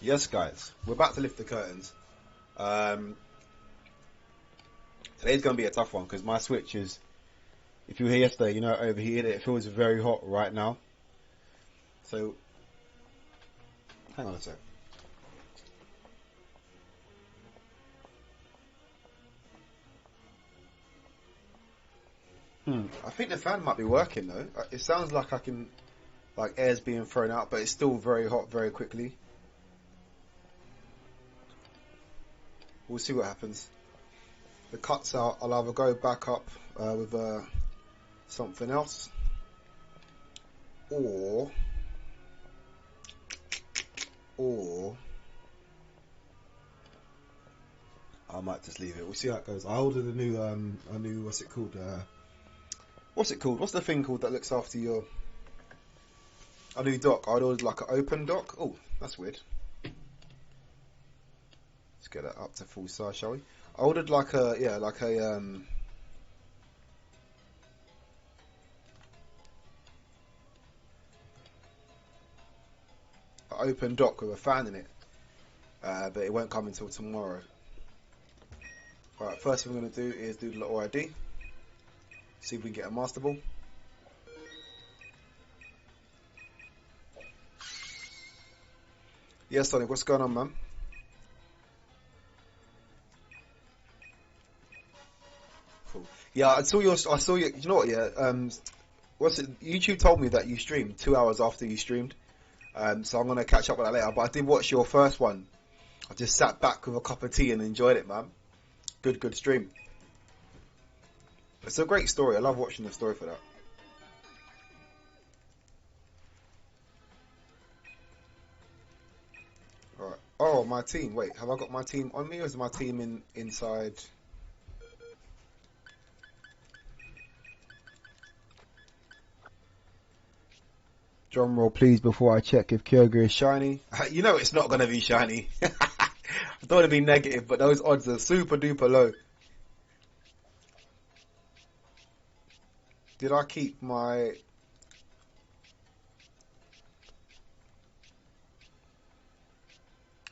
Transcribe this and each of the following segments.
Yes, guys, we're about to lift the curtains. Um, Today's going to be a tough one because my Switch is, if you were here yesterday, you know, it overheated. It feels very hot right now. So, hang on a sec. I think the fan might be working though. It sounds like like air's being thrown out, but it's still very hot very quickly. We'll see what happens. If it cuts out, I'll either go back up with something else, or I might just leave it. We'll see how it goes. I ordered a new what's it called? What's it called? What's the thing called that looks after a new dock? I ordered like an open dock. Oh, that's weird. Let's get that up to full size, shall we? I ordered like an open dock with a fan in it, but it won't come until tomorrow. Alright, first thing we're going to do is do the little ID. See if we can get a master ball. Yes, Sonic, what's going on, man? Cool. Yeah, I saw your. You know what? Yeah. What's it? YouTube told me that you streamed 2 hours after you streamed. So I'm gonna catch up with that later. But I did watch your first one. I just sat back with a cup of tea and enjoyed it, man. Good stream. It's a great story. I love watching the story for that. Alright. Oh, my team. Wait, have I got my team on me or is my team inside? Drum roll, please, before I check if Kyoga is shiny. You know it's not going to be shiny. I don't want to be negative, but those odds are super duper low. Did I keep my...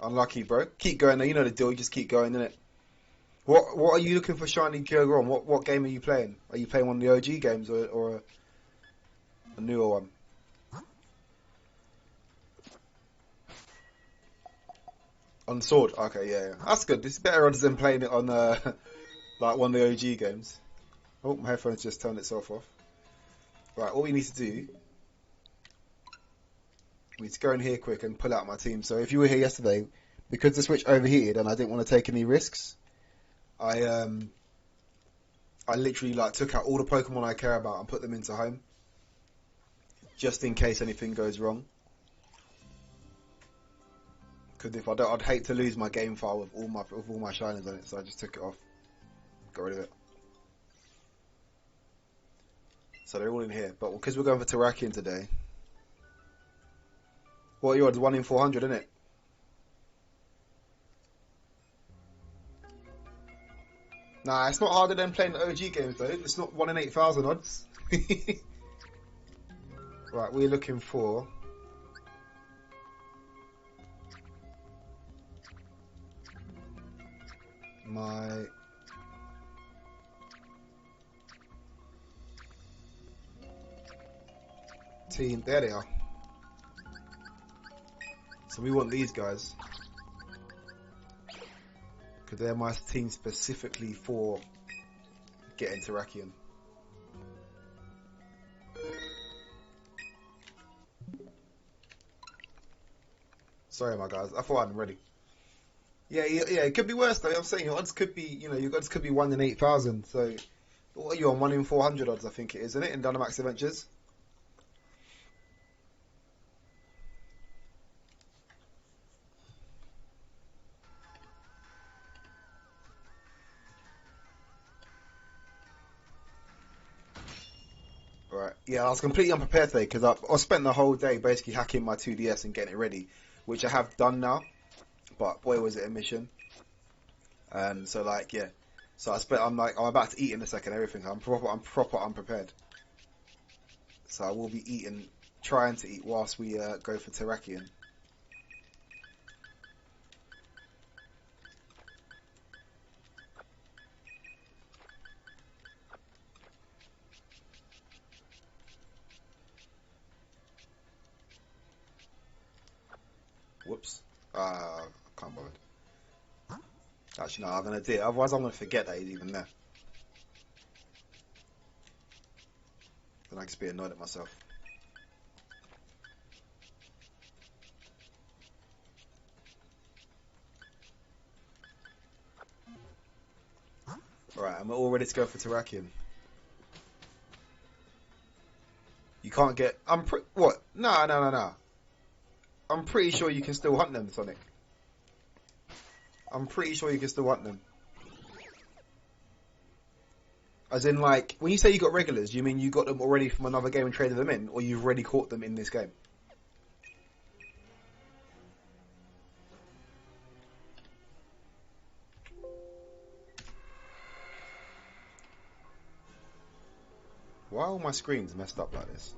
Unlucky, bro. Keep going though, you know the deal, you just keep going, innit? What are you looking for shiny Kyoga on? What game are you playing? Are you playing one of the OG games or a newer one? On sword? Okay, yeah. That's good. It's better odds than playing it on like one of the OG games. Oh, my headphones just turned itself off. Right, all we need to do, we need to go in here quick and pull out my team. So if you were here yesterday, because the Switch overheated and I didn't want to take any risks, I literally like took out all the Pokemon I care about and put them into home, just in case anything goes wrong. Because if I don't, I'd hate to lose my game file with all my shiners on it. So I just took it off, got rid of it. So they're all in here, but because we're going for Terrakion today, what are your odds? 1 in 400, isn't it? Nah, it's not harder than playing the OG games though. It's not 1 in 8,000 odds. Right, we're looking for my team. There they are. So we want these guys because they're my team specifically for getting Terrakion. Sorry, my guys. I thought I'm ready. Yeah. It could be worse though. I'm saying your odds could be, your odds could be 1 in 8,000. So what are you on? 1 in 400 odds, I think it is, isn't it? In Dynamax Adventures. Right. Yeah, I was completely unprepared today because I spent the whole day basically hacking my 2DS and getting it ready, which I have done now. But boy, was it a mission. So like, yeah. So I'm about to eat in a second. Everything. I'm proper unprepared. So I will be trying to eat whilst we go for Terrakion. Whoops. I can't bother. Actually, no, I'm going to do it. Otherwise, I'm going to forget that he's even there. Then I just be annoyed at myself. Alright, and we're all ready to go for Terrakion. You can't get... What? No. I'm pretty sure you can still hunt them, Sonic. I'm pretty sure you can still hunt them. As in, like, when you say you got regulars, you mean you got them already from another game and traded them in, or you've already caught them in this game? Why are all my screens messed up like this?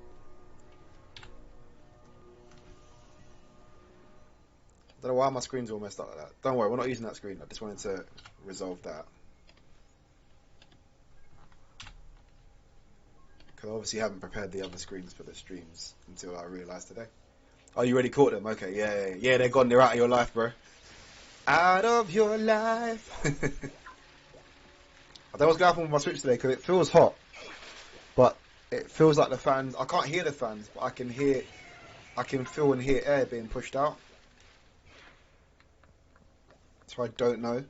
I don't know why my screens are all messed up like that. Don't worry, we're not using that screen. I just wanted to resolve that. Because I obviously haven't prepared the other screens for the streams until I realised today. Oh, you already caught them? Okay, yeah, they're gone. They're out of your life, bro. Out of your life. I don't know what's going to happen with my Switch today because it feels hot. But it feels like the fans... I can't hear the fans, but I can feel and hear air being pushed out. So I don't know.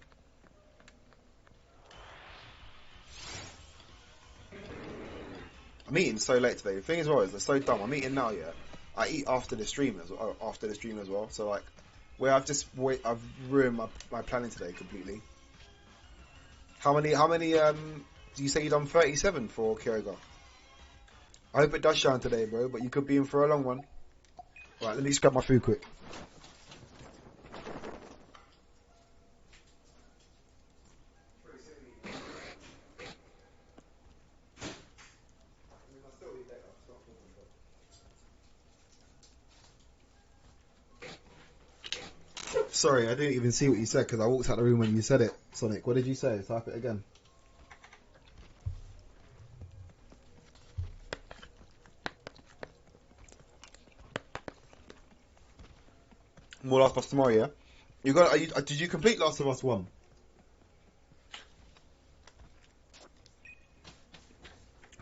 I'm eating so late today. The thing is, they're so dumb. I'm eating now, yeah. I eat after the stream as well. So like, I've ruined my planning today completely. How many? Do you say you done 37 for Kyoga? I hope it does shine today, bro. But you could be in for a long one. Right, let me just grab my food quick. Sorry, I didn't even see what you said because I walked out the room when you said it, Sonic. What did you say? Type it again. More Last of Us tomorrow, yeah? Did you complete Last of Us 1?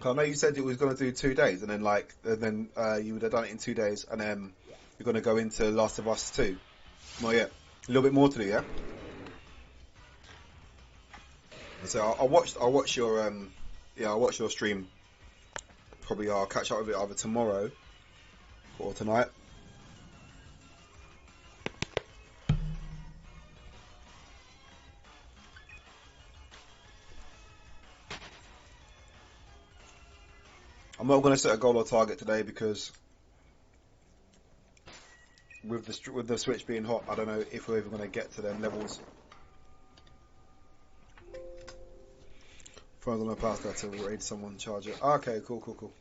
I know you said it was going to do 2 days, and then you would have done it in 2 days, and then you're going to go into Last of Us 2. Not yet. A little bit more to do, yeah. So I'll watch your stream. Probably I'll catch up with it either tomorrow or tonight. I'm not going to set a goal or target today because with the Switch being hot, I don't know if we're even going to get to them levels. Phone's on my past that to raid someone, charge it. Oh, okay, cool.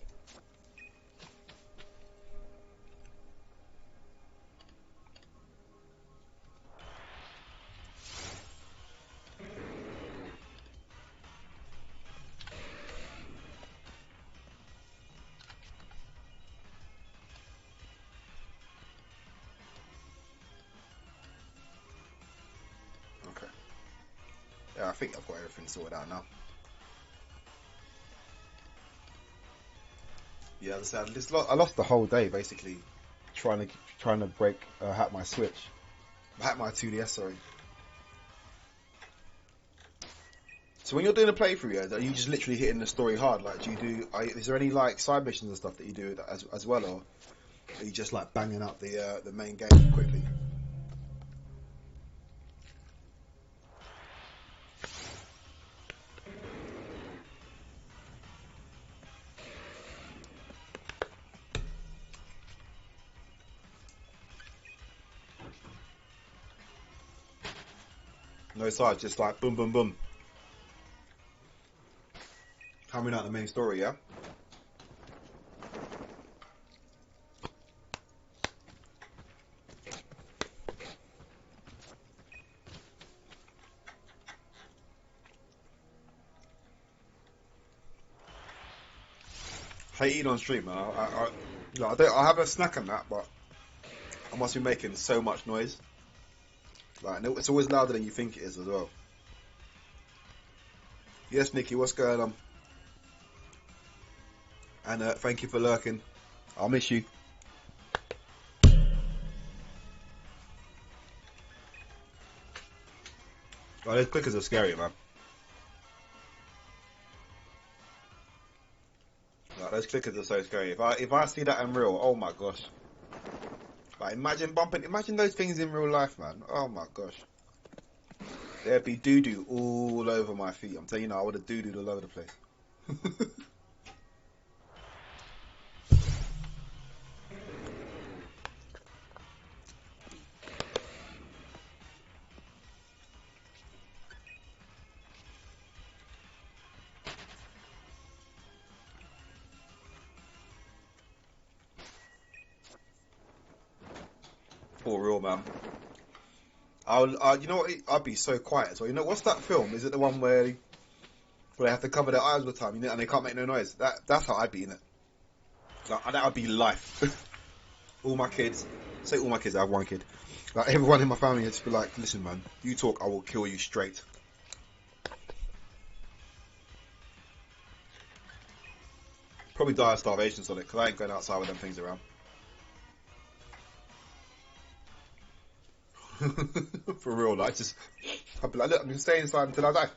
Okay. Yeah, I think I've got everything sorted out now. Yeah, as I said, I lost the whole day basically trying to hack my Switch, hack my 2DS. Sorry. So when you're doing a playthrough, are you just literally hitting the story hard? Like, is there any like side missions and stuff that you do as well, or are you just like banging up the main game quickly? No sides, just like boom, boom, boom. Hammering out the main story, yeah? I eat on stream, man. I have a snack on that, but I must be making so much noise. Like, it's always louder than you think it is as well. Yes, Nikki, what's going on? And thank you for lurking. I'll miss you. Oh, those clickers are scary, man. Like, those clickers are so scary. If I see that in real, oh my gosh. Like, imagine those things in real life, man. Oh my gosh. There'd be doo-doo all over my feet. I'm telling you now, I would have doo-dooed all over the place. For real, man. You know what? I'd be so quiet. So you know, what's that film? Is it the one where they have to cover their eyes all the time, you know, and they can't make no noise? That's how I'd be in it. Like, that would be life. All my kids, say all my kids. I have one kid. Like, everyone in my family would just be like, "Listen, man, you talk, I will kill you straight." Probably die of starvation on it, because I ain't going outside with them things around. For real, like, I'd be like, look, I'm gonna stay inside until I die.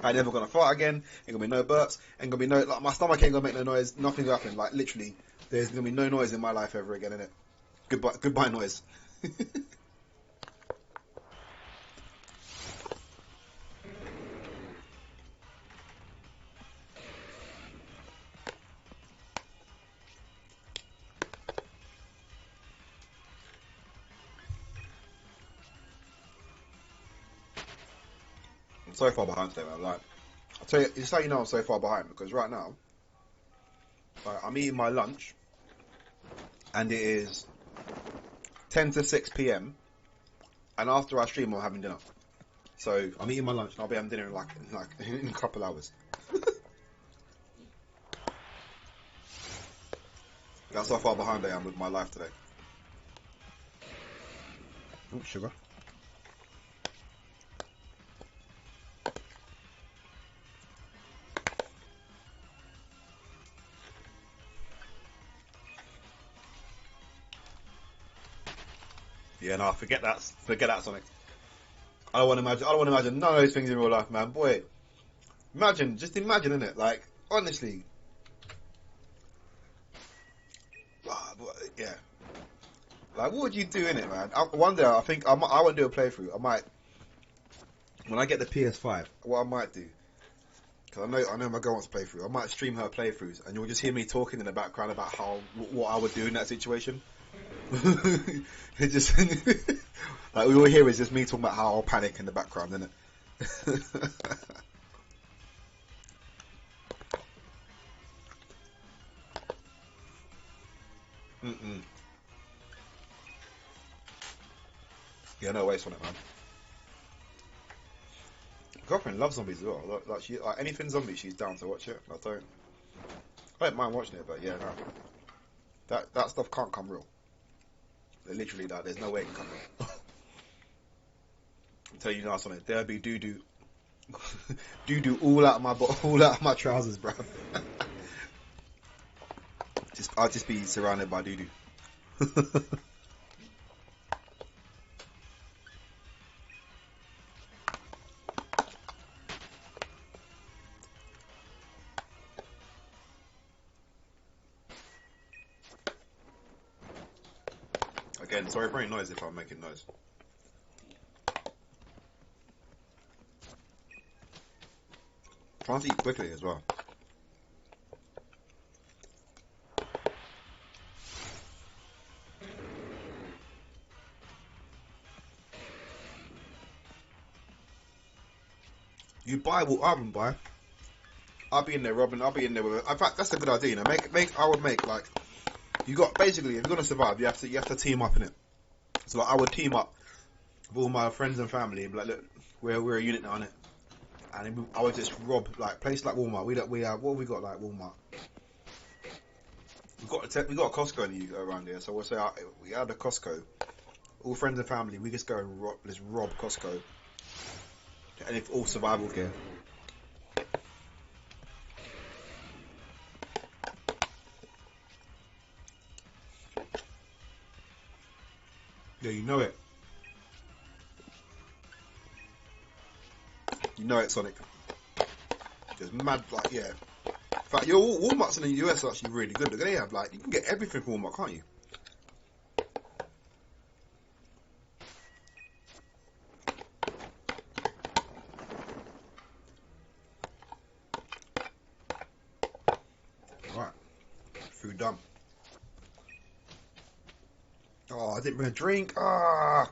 I ain't never gonna fart again. Ain't gonna be no burps. Ain't gonna be no, like, my stomach ain't gonna make no noise. Nothing's happening. Like, literally, there's gonna be no noise in my life ever again, innit? Goodbye noise. I'm so far behind today, man. Like, I'll tell you, it's how you know I'm so far behind, because right now, like, I'm eating my lunch, and it is 10 to 6 p.m. and after I stream, I'm having dinner. So I'm eating my lunch, and I'll be having dinner in like in a couple hours. That's how far behind I am with my life today. Oh, sugar. Yeah, no, forget that, Sonic. I don't want to imagine none of those things in real life, man. Boy, just imagine, innit? Like, honestly, yeah. Like, what would you do in it, man? One day, I think I won't do a playthrough. I might, when I get the PS5, what I might do, because I know my girl wants to play through. I might stream her playthroughs, and you'll just hear me talking in the background about what I would do in that situation. It just like, all we hear is just me talking about how I'll panic in the background, innit? Mm-mm. Yeah, no waste on it, man. My girlfriend loves zombies as well. Like she, like anything zombie, she's down to watch it. I don't mind watching it, but yeah, no. That stuff can't come real. Literally, that there's no way it can come real. I'm telling you now, something. There'll be doo doo all out of my trousers, bro. I'll just be surrounded by doo doo. Again, sorry for any noise if I'm making noise. Trying to eat quickly as well. You buy what I wouldn't buy. I'll be in there, Robin. I'll be in there with it. In fact, that's a good idea. You know, I would make like, you got basically, if you're gonna survive, you have to team up in it. So like, I would team up with all my friends and family and be like, look, we're a unit now, innit? And I would just rob like places like Walmart. We have what have we got like Walmart? We got a Costco around here, so we'll say we had a Costco. All friends and family, we just go and rob Costco, and it's all survival gear. Yeah, you know it. You know it, Sonic. Just mad, like, yeah. In fact, your Walmarts in the US are actually really good. They have, like, you can get everything from Walmart, can't you? Alright. Food done. Oh, I didn't bring a drink. Ah.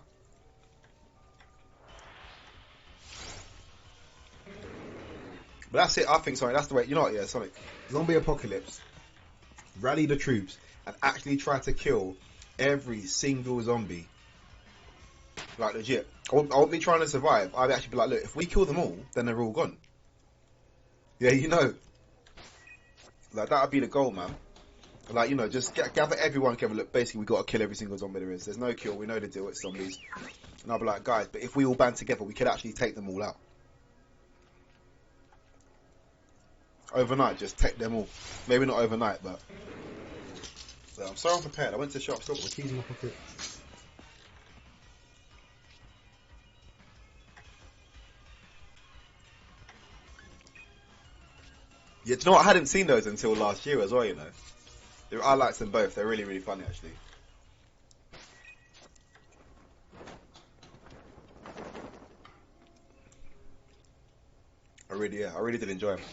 But that's it, I think, sorry, that's the way, you know what, yeah, Sonic. Zombie apocalypse. Rally the troops and actually try to kill every single zombie. Like, legit. I won't be trying to survive. I'd actually be like, look, if we kill them all, then they're all gone. Yeah, you know. Like, that would be the goal, man. Like, you know, just gather everyone together. Look, basically, we got to kill every single zombie there is. There's no cure. We know the deal with zombies. And I'll be like, guys, but if we all band together, we could actually take them all out. Overnight, just take them all. Maybe not overnight, but... So I'm so unprepared. I went to the shop, still got my keys in my pocket. Yeah, do you know what? I hadn't seen those until last year as well, you know. I liked them both. They're really, really funny, actually. I really did enjoy them.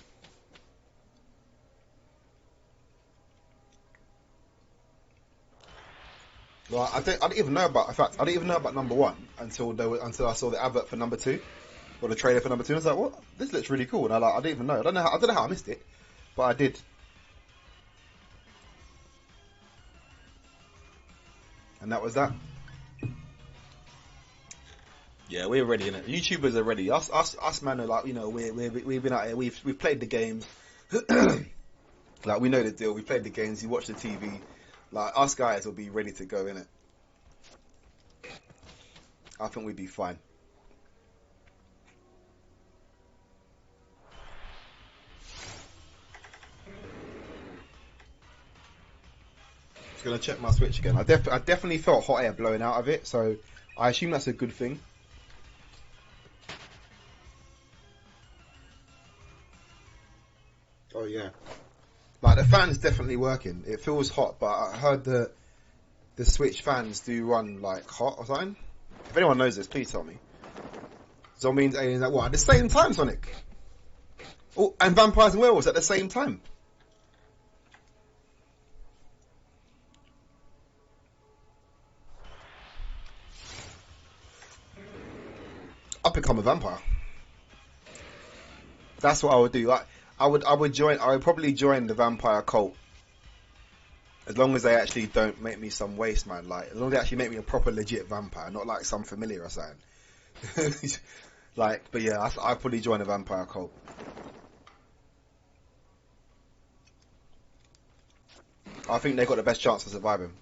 Well, I didn't even know about. In fact, I didn't even know about number one until I saw the advert for number two, or the trailer for number two. And I was like, "What? This looks really cool." And I didn't even know. I don't know how I missed it, but I did. And that was that. Yeah, we're ready, innit? YouTubers are ready. Us, man, are like, you know, we've been out here. We've played the games. Like, we know the deal. We played the games. You watch the TV. Like, us guys will be ready to go, innit? I think we'd be fine. Just gonna check my Switch again. I definitely felt hot air blowing out of it, so I assume that's a good thing. Oh yeah. Like, the fan's definitely working. It feels hot, but I heard the Switch fans do run like hot or something. If anyone knows this, please tell me. Zombies, aliens, at what? At the same time, Sonic. Oh, and vampires and werewolves at the same time. I'd become a vampire. That's what I would do. Like, I would probably join the vampire cult. As long as they actually don't make me some waste man. Like, as long as they actually make me a proper legit vampire, not like some familiar or something. Like, but yeah, I'd probably join a vampire cult. I think they got the best chance of surviving.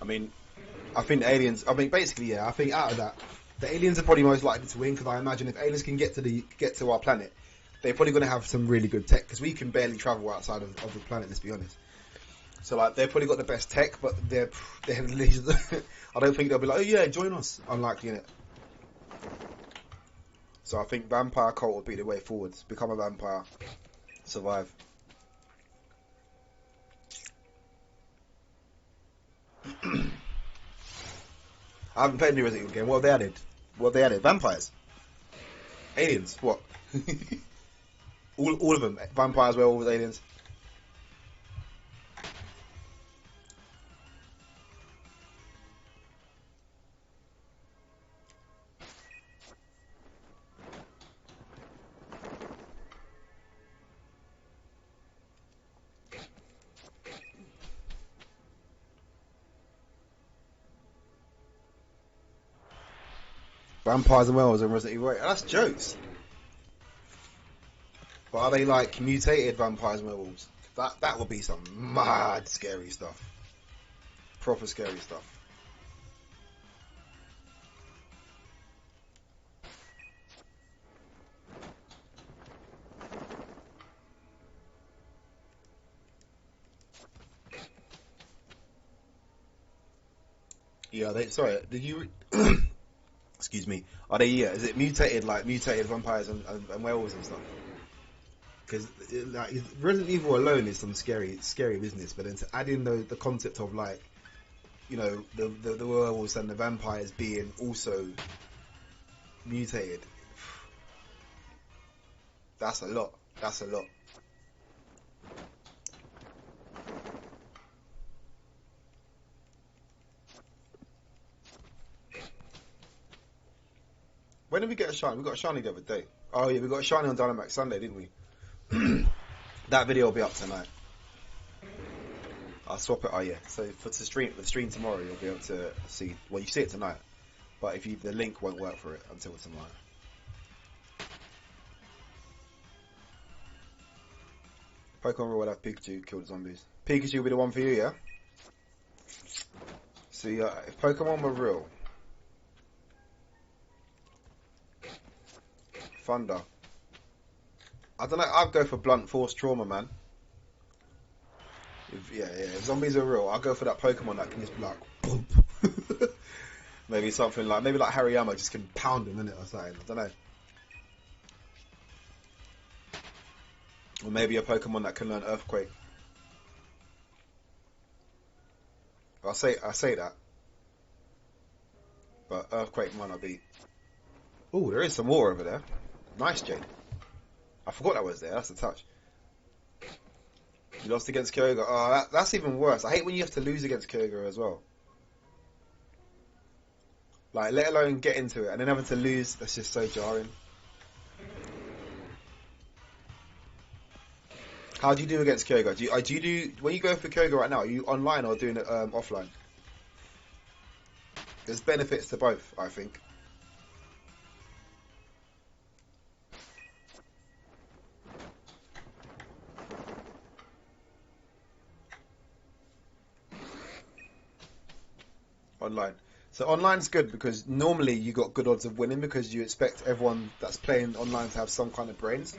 I mean, I think the aliens. I mean, basically, yeah. I think out of that, the aliens are probably most likely to win because I imagine if aliens can get to our planet, they're probably going to have some really good tech because we can barely travel outside of the planet. Let's be honest. So like, they've probably got the best tech, but they're I don't think they'll be like, oh yeah, join us. Unlikely, innit? So I think vampire cult would be the way forward. Become a vampire, survive. I haven't played any Resident Evil game. What have they added? What have they added? Vampires, aliens. What? all of them. Vampires, werewolves, aliens. Vampires and werewolves and Resident Evil 8. That's jokes. But are they like mutated vampires and werewolves? That would be some mad scary stuff. Proper scary stuff. Yeah, sorry, did you... Excuse me. Are they, yeah, is it mutated, like mutated vampires and werewolves and stuff? Because like, Resident Evil alone is some scary business, but then to add in the concept of like, you know, the werewolves and the vampires being also mutated, that's a lot. That's a lot. When did we get a shiny? We got a shiny the other day. Oh yeah, we got a shiny on Dynamax Sunday, didn't we? That video will be up tonight. I'll swap it. Oh yeah. So for the stream tomorrow, you'll be able to see. Well, you see it tonight, but if the link won't work for it until tomorrow. Pokemon will have Pikachu kill the zombies. Pikachu will be the one for you, yeah. So yeah, if Pokemon were real, Thunder. I don't know. I'd go for blunt force trauma, man. If zombies are real, I'll go for that Pokemon that can just be like, boom. Maybe something like, Hariyama just can pound them in it or something. I don't know. Or maybe a Pokemon that can learn Earthquake. I say that, but Earthquake might not be. Oh, there is some water over there. Nice, Jade. I forgot that was there. That's a touch. You lost against Kyoga. Oh, that's even worse. I hate when you have to lose against Kyoga as well. Like, let alone get into it and then having to lose. That's just so jarring. How do you do against Kyoga? Do you do when you go for Kyoga right now? Are you online or doing it offline? There's benefits to both, I think. Online. So online's good because normally you got good odds of winning because you expect everyone that's playing online to have some kind of brains.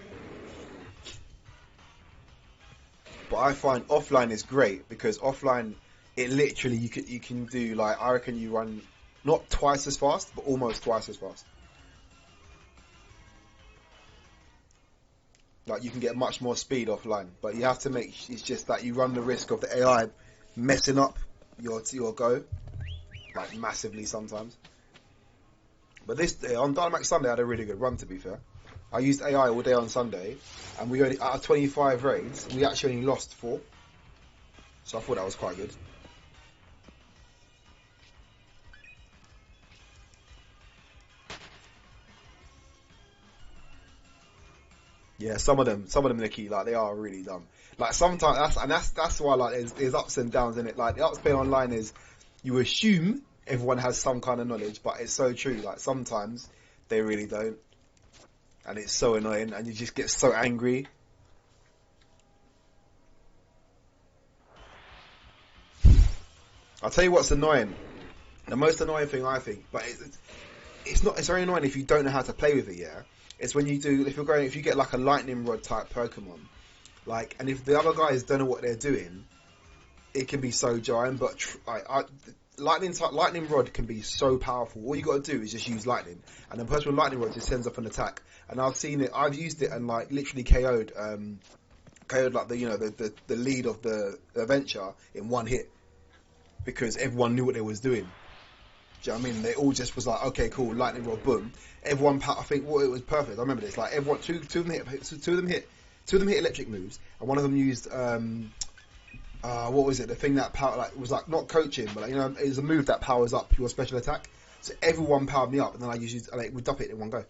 But I find offline is great because offline, it literally you can do like I reckon you run not twice as fast, but almost twice as fast. Like you can get much more speed offline, but you have to make it's just that you run the risk of the AI messing up your go like massively sometimes. But this on Dynamax Sunday, I had a really good run. To be fair, I used AI all day on Sunday, and we only out of 25 raids, we actually only lost 4. So I thought that was quite good. Yeah, some of them, Nikki, like they are really dumb. Like sometimes that's why like there's ups and downs in it. Like the ups being online is you assume everyone has some kind of knowledge, but it's so true. Like sometimes they really don't, and it's so annoying, and you just get so angry. I'll tell you what's annoying. The most annoying thing I think, but it's not. It's very annoying if you don't know how to play with it. Yeah, it's when if you get like a lightning rod type Pokemon, like, and if the other guys don't know what they're doing, it can be so jarring. But lightning rod can be so powerful. All you got to do is just use lightning, and the person with lightning rod just sends up an attack. And I've seen it. I've used it and like literally KO'd like the lead of the adventure in one hit because everyone knew what they was doing. Do you know what I mean? They all just was like, okay, cool, lightning rod, boom. Everyone, I think, it was perfect. I remember this. Like everyone, two of them hit electric moves, and one of them used what was it? The thing that power like was like not coaching, but like, it was a move that powers up your special attack. So everyone powered me up, and then I used we dump it in one go.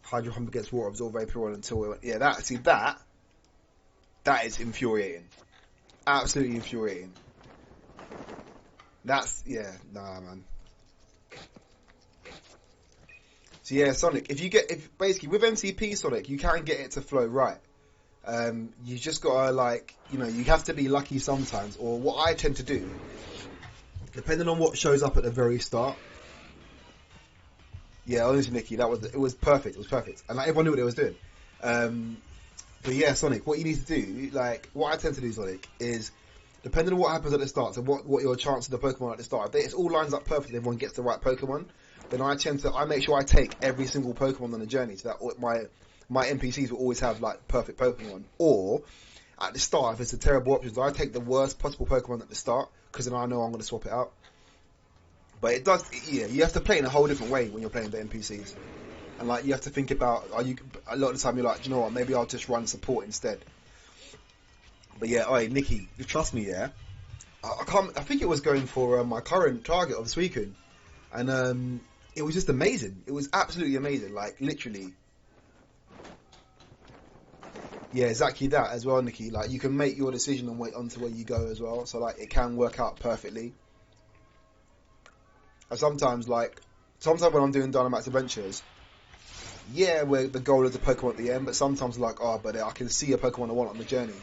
Hydro Pump against Water, absorb Vapor on until we went. Yeah, that is infuriating. Absolutely infuriating. Nah, man. So yeah, Sonic, if basically with MCP Sonic, you can get it to flow right. You just gotta like, you have to be lucky sometimes, or what I tend to do, depending on what shows up at the very start. Yeah, honestly, Nikki, it was perfect. It was perfect, and like everyone knew what they was doing. But yeah, Sonic, what you need to do, like what I tend to do, Sonic, is depending on what happens at the start, so what your chance of the Pokemon at the start, if it all lines up perfectly, everyone gets the right Pokemon, then I make sure I take every single Pokemon on the journey, so that my NPCs will always have like perfect Pokemon. Or at the start, if it's a terrible option, so I take the worst possible Pokemon at the start, because then I know I'm going to swap it out. But it does, yeah, you have to play in a whole different way when you're playing the NPCs. And like, you have to think about, a lot of the time you're like, do you know what, maybe I'll just run support instead. But yeah, alright, Nikki, trust me, yeah. I think it was going for my current target of Suicune. And it was just amazing. It was absolutely amazing, like, literally. Yeah, exactly that as well, Nikki. Like, you can make your decision and wait onto where you go as well. So, like, it can work out perfectly. And sometimes when I'm doing Dynamax Adventures, yeah, where the goal is the Pokemon at the end, but sometimes like, but I can see a Pokemon I want on the journey.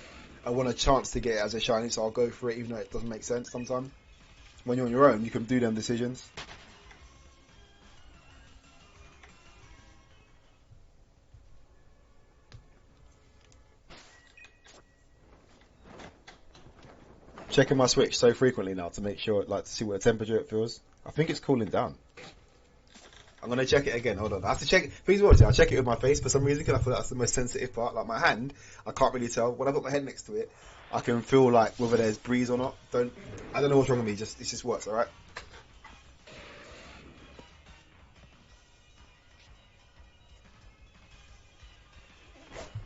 I want a chance to get it as a shiny, so I'll go for it, even though it doesn't make sense sometimes. When you're on your own, you can do them decisions. Checking my Switch so frequently now to make sure, like, to see what temperature it feels. I think it's cooling down. I'm gonna check it again. Hold on. I have to check it. Please watch it. I'll check it with my face for some reason because I feel that's the most sensitive part. Like my hand, I can't really tell. When I've got my head next to it, I can feel like whether there's breeze or not. I don't know what's wrong with me. It just works. All right.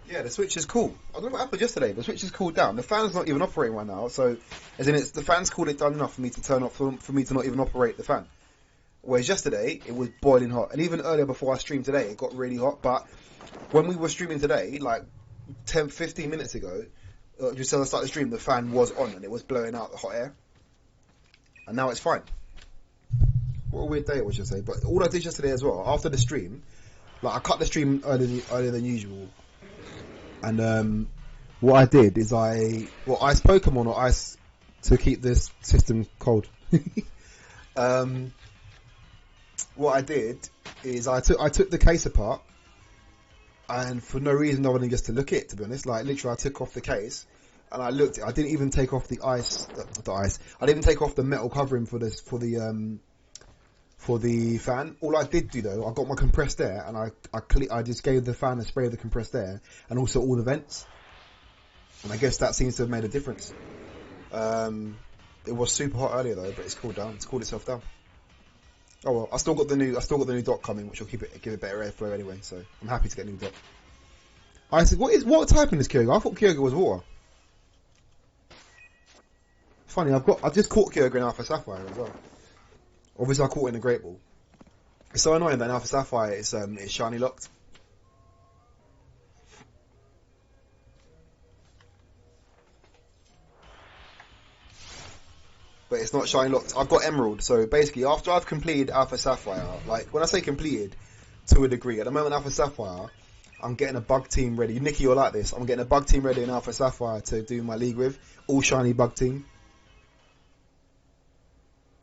Yeah, the Switch is cool. I don't know what happened yesterday. The Switch is cooled down. The fan's not even operating right now. So, as in, the fan's cooled it down enough for me to turn off for me to not even operate the fan. Whereas yesterday, it was boiling hot. And even earlier before I streamed today, it got really hot. But when we were streaming today, like 10, 15 minutes ago, just as I started the stream, the fan was on and it was blowing out the hot air. And now it's fine. What a weird day it was yesterday. But all I did yesterday as well, after the stream, like I cut the stream earlier than usual. And what I did is ice Pokemon or ice to keep this system cold. What I did is I took the case apart, and for no reason other than just to look at it, to be honest. Like literally, I took off the case and I looked. I didn't even take off the ice. I didn't even take off the metal covering for the fan. All I did do though, I got my compressed air and I just gave the fan a spray of the compressed air and also all the vents. And I guess that seems to have made a difference. It was super hot earlier though, but it's cooled down. It's cooled itself down. Oh well, I still got the new dock coming, which will give it better airflow anyway. So I'm happy to get a new dock. I said, what typing is Kyogre? I thought Kyogre was water. Funny, I just caught Kyogre in Alpha Sapphire as well. Obviously, I caught it in a Great Ball. It's so annoying that in Alpha Sapphire it's shiny locked. But it's not shiny locked. I've got Emerald, so basically after I've completed Alpha Sapphire, like when I say completed, to a degree, at the moment Alpha Sapphire, I'm getting a bug team ready. Nikki, you're like this. I'm getting a bug team ready in Alpha Sapphire to do my league with. All shiny bug team.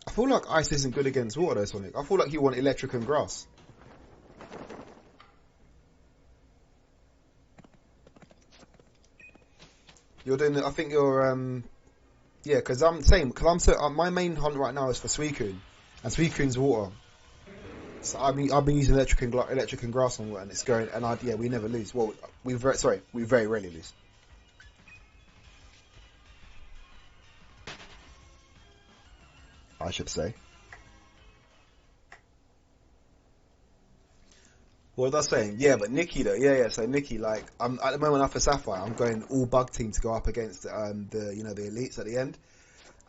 I feel like ice isn't good against water though, Sonic. I feel like you want electric and grass. You're doing it, I think you're, yeah, because my main hunt right now is for Suicune, and Suicune's water. So I've been using electric and grass on water, and it's going, and we never lose. Well, we very rarely lose. I should say. What was I saying? Yeah, but Nikki though, yeah. So Nikki, like, I'm at the moment after Sapphire, I'm going all bug team to go up against the elites at the end,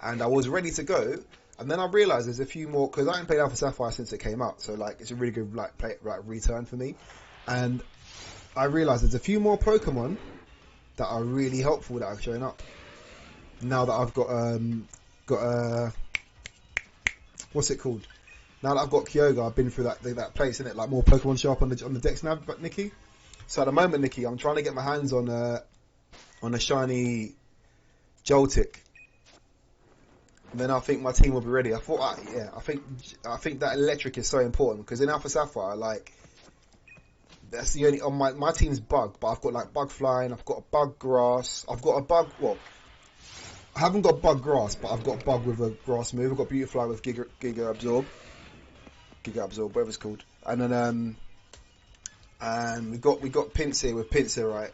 and I was ready to go, and then I realised there's a few more because I haven't played Alpha Sapphire since it came out, so like it's a really good return for me, and I realised there's a few more Pokemon that are really helpful that are showing up now that I've got what's it called? Now that I've got Kyogre, I've been through that place, innit? Like more Pokemon show up on the Dex nav, but Nikki. So at the moment, Nikki, I'm trying to get my hands on a shiny Joltik. And then I think my team will be ready. I think that electric is so important because in Alpha Sapphire, like that's the only on my team's bug, but I've got like bug flying, I've got a bug grass, I've got a bug. Well, I haven't got bug grass, but I've got bug with a grass move. I've got Beautifly with Giga Absorb, whatever it's called, and then and we got Pinsir with Pinsir, right?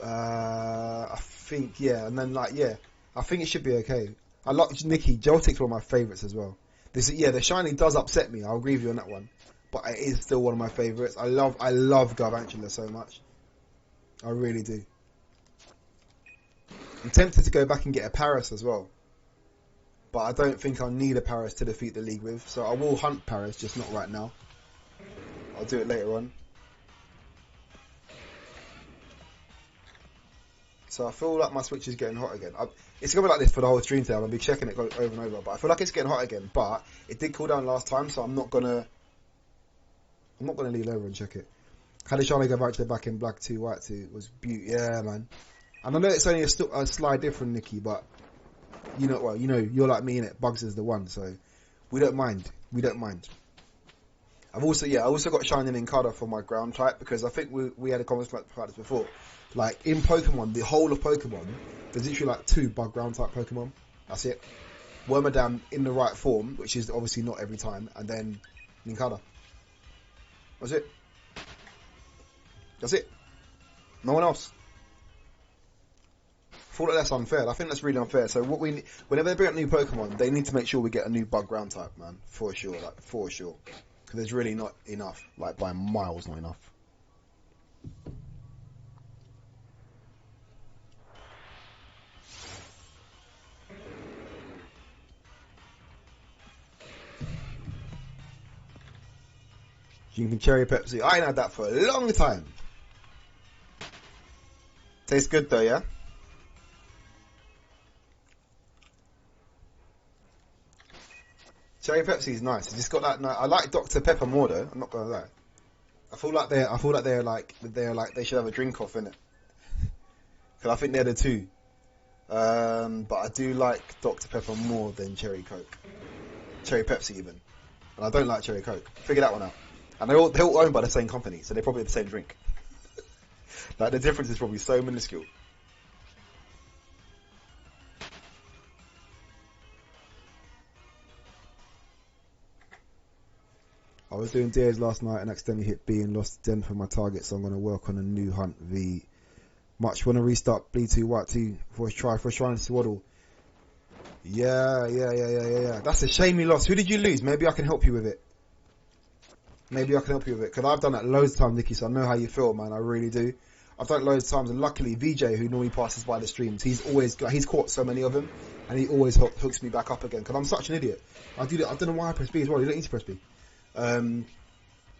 I think and then I think it should be okay. I like Nikki. Joltik's one of my favourites as well. The shiny does upset me. I'll agree with you on that one, but it is still one of my favourites. I love Garvantula so much. I really do. I'm tempted to go back and get a Paris as well, but I don't think I'll need a Paris to defeat the league with. So I will hunt Paris, just not right now. I'll do it later on. So I feel like my Switch is getting hot again. It's going to be like this for the whole stream today. I'll be checking it over and over. But I feel like it's getting hot again. But it did cool down last time, so I'm not gonna lean over and check it. Had a shiny go back in black 2, white 2 was beauty. Yeah, man. And I know it's only a slide different, Nikki, but you're like me, innit? Bugs is the one, so we don't mind. I also got Shining Incada for my ground type because I think we had a conversation about this before. Like in Pokemon, the whole of Pokemon, there's literally like 2 bug ground type Pokemon. That's it. Wormadam in the right form, which is obviously not every time, and then Nincada. That's it. No one else. I thought that's unfair. I think that's really unfair. So whenever they bring up new Pokemon, they need to make sure we get a new bug ground type, man, for sure. Because there's really not enough, like by miles, not enough. Drinking cherry Pepsi. I ain't had that for a long time. Tastes good though, yeah? Cherry Pepsi is nice. It's just got that. I like Dr Pepper more though. I'm not gonna lie. I feel like they should have a drink off in it. Because I think they're the two. But I do like Dr Pepper more than Cherry Coke, Cherry Pepsi even. And I don't like Cherry Coke. Figure that one out. And they're all owned by the same company, so they're probably the same drink. Like the difference is probably so minuscule. I was doing dares last night and accidentally hit B and lost Den for my target, so I'm going to work on a new hunt V. Much want to restart Bleed 2 White 2 for a Shrine Swaddle. Yeah. That's a shame you lost. Who did you lose? Maybe I can help you with it. Because I've done that loads of times, Nikki, so I know how you feel, man. I really do. I've done it loads of times, and luckily VJ, who normally passes by the streams, he's caught so many of them, and he always hooks me back up again, because I'm such an idiot. I don't know why I press B as well. You don't need to press B.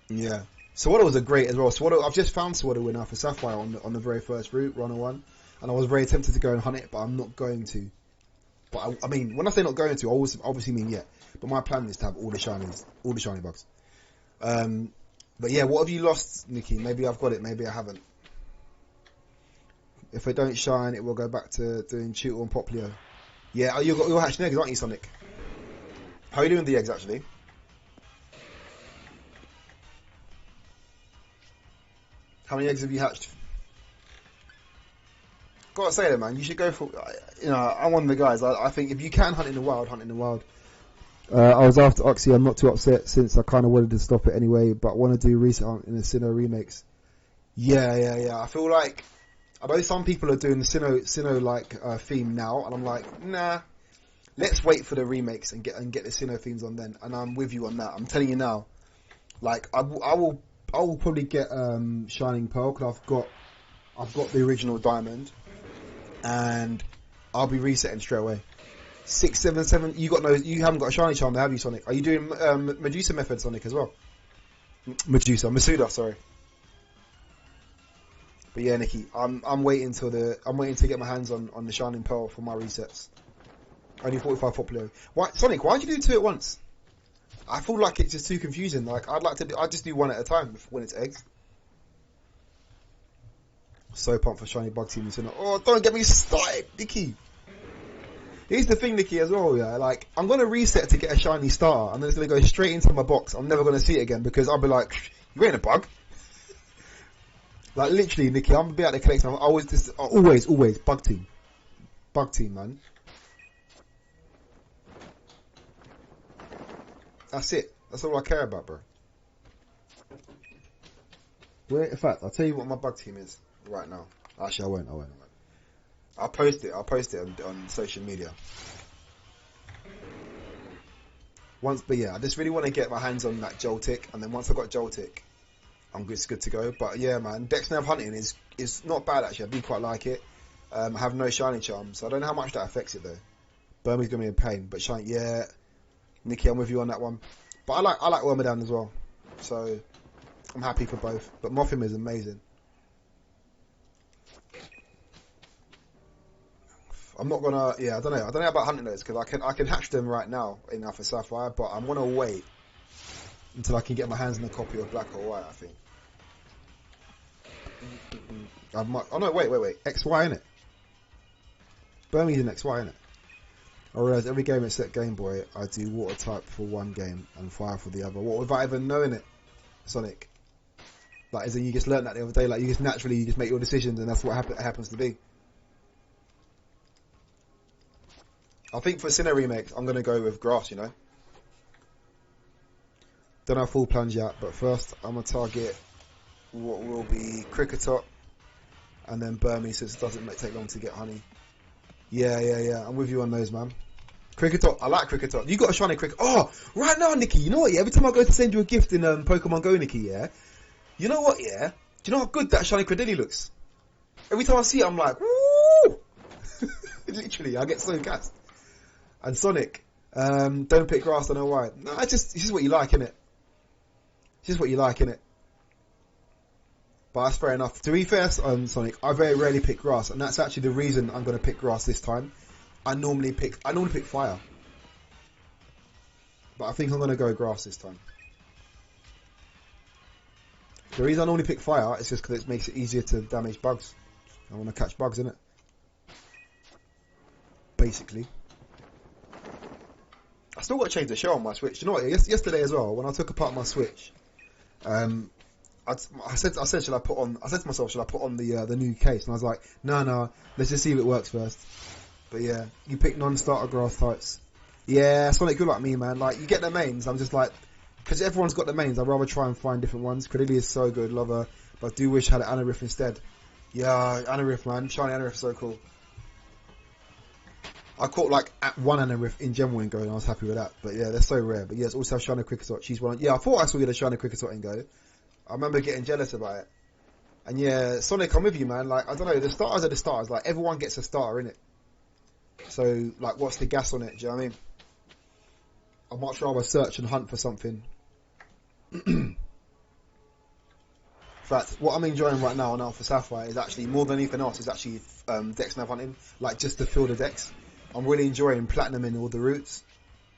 Yeah. Swaddle was a great as well. Swaddle, I've just found Swaddle winner for Sapphire on the very first route, Runner 1, and I was very tempted to go and hunt it, but I'm not going to. But I mean, when I say not going to, I obviously mean yeah. But my plan is to have all the shiny bugs. But yeah, what have you lost, Nikki? Maybe I've got it, maybe I haven't. If they don't shine, it will go back to doing Tutor and Popplio. Yeah, you're hatching eggs, aren't you, Sonic? How are you doing with the eggs, actually? How many eggs have you hatched? Gotta say that, man, you should go for, I'm one of the guys, I think if you can hunt in the wild, hunt in the wild. I was after Oxy. I'm not too upset since I kind of wanted to stop it anyway, but I want to do recent in the Sinnoh remakes. Yeah. I feel like I know some people are doing the Sinnoh theme now, and I'm like, nah. Let's wait for the remakes and get the Sinnoh themes on then. And I'm with you on that. I'm telling you now. Like I will probably get Shining Pearl because I've got the original Diamond, and I'll be resetting straight away. 6, 7, 7. You haven't got a shiny charm there, have you, Sonic? Are you doing Medusa method, Sonic, as well? Masuda, sorry. But yeah, Nikki, I'm waiting to get my hands on the Shining Pearl for my resets. Only 45 Popplio. Why, Sonic? Why'd you do 2 at once? I feel like it's just too confusing. Like I just do one at a time when it's eggs. So pumped for shiny bug team. Oh, don't get me started, Nikki. Here's the thing, Nikki, as well. Yeah, like I'm gonna reset to get a shiny starter, and then it's gonna go straight into my box. I'm never gonna see it again because I'll be like, you ain't a bug. Like literally, Nikki, I'm gonna be out there collecting. I'm always bug team, man. That's it. That's all I care about, bro. In fact, I'll tell you what my bug team is right now. Actually, I won't. I'll post it on social media. But yeah, I just really want to get my hands on that Joltik, and then once I've got Joltik, it's good to go. But yeah, man, Dex Nav hunting is not bad actually. I do quite like it. I have no shiny charms, so I don't know how much that affects it though. Burmese gonna be in pain, but shiny, yeah. Nikki, I'm with you on that one. But I like Wormadam as well, so I'm happy for both. But Mothim is amazing. I'm not gonna, I don't know about hunting those because I can hatch them right now in Alpha Sapphire, but I'm gonna wait until I can get my hands on a copy of Black or White. I think. Oh no, wait, XY innit? Burmese in XY innit? I realise every game except Game Boy, I do water type for one game and fire for the other. What without even knowing it, Sonic? Like, as in you just learnt that the other day. Like, you just make your decisions, and that's what happens to be. I think for Sinnoh remakes, I'm gonna go with grass. You know, don't have full plunge yet, but first I'm gonna target what will be Cricketot, and then Burmese, since it doesn't take long to get honey. Yeah. I'm with you on those, man. Cricketot, I like Cricketot. You got a shiny Cricket. Oh, right now, Nikki, you know what? Yeah, every time I go to send you a gift in Pokemon Go, Nikki, yeah. You know what? Yeah. Do you know how good that shiny Credilli looks? Every time I see it, I'm like, woo! Literally, I get so gassed. And Sonic, don't pick grass. I don't know why. No, it's just what you like, innit? It's just what you like, innit? But that's fair enough. To be fair, Sonic, I very rarely pick grass, and that's actually the reason I'm going to pick grass this time. I normally pick fire, but I think I'm going to go grass this time. The reason I normally pick fire is just because it makes it easier to damage bugs. I want to catch bugs, innit? Basically. I still got to change the show on my Switch. You know what? Yesterday as well, when I took apart my Switch, I said to myself, should I put on the new case? And I was like, no, let's just see if it works first. But yeah, you pick non-starter grass types. Yeah, Sonic, you're like me, man. Like, you get the mains. I'm just like, because everyone's got the mains, I'd rather try and find different ones. Credilli is so good, love her. But I do wish I had an Anarif instead. Yeah, Anarif, man. Shiny Anarif is so cool. I caught like one Anarif in general in Go, and I was happy with that. But yeah, they're so rare. But yes, also have Shiny Cricketot. She's one. Yeah, I thought I saw you had a Shiny Cricketot in Go. I remember getting jealous about it. And yeah, Sonic, I'm with you, man. Like, I don't know, the starters are the starters. Like, everyone gets a starter, innit? So, like, what's the gas on it? Do you know what I mean? I'd much rather search and hunt for something. In fact, what I'm enjoying right now on Alpha Sapphire is actually, more than anything else, is actually Dex Nav hunting. Like, just to fill the decks. I'm really enjoying platinuming all the routes.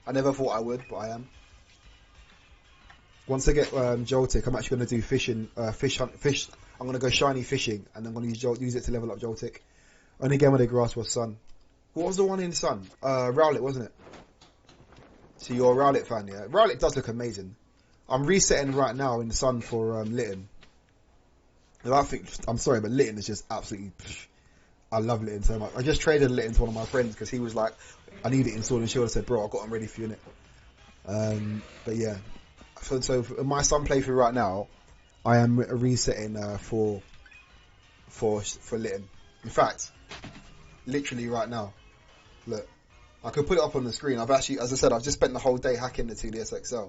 I never thought I would, but I am. Once I get Joltik, I'm actually going to do fishing, fish. I'm going to go shiny fishing, and I'm going to use it to level up Joltik. Only game where the grass was Sun. What was the one in Sun? Rowlet, wasn't it? So you're a Rowlet fan, yeah? Rowlet does look amazing. I'm resetting right now in the Sun for Litten. And I'm sorry, but Litten is just absolutely... I love Litten so much. I just traded Litten to one of my friends because he was like, I need it in Sword and Shield. I said, bro, I've got them ready for you, innit? But yeah. So for my Sun playthrough right now, I am resetting for Litten. In fact, literally right now, look, I could put it up on the screen. I've actually, as I said, I've just spent the whole day hacking the 2DS XL.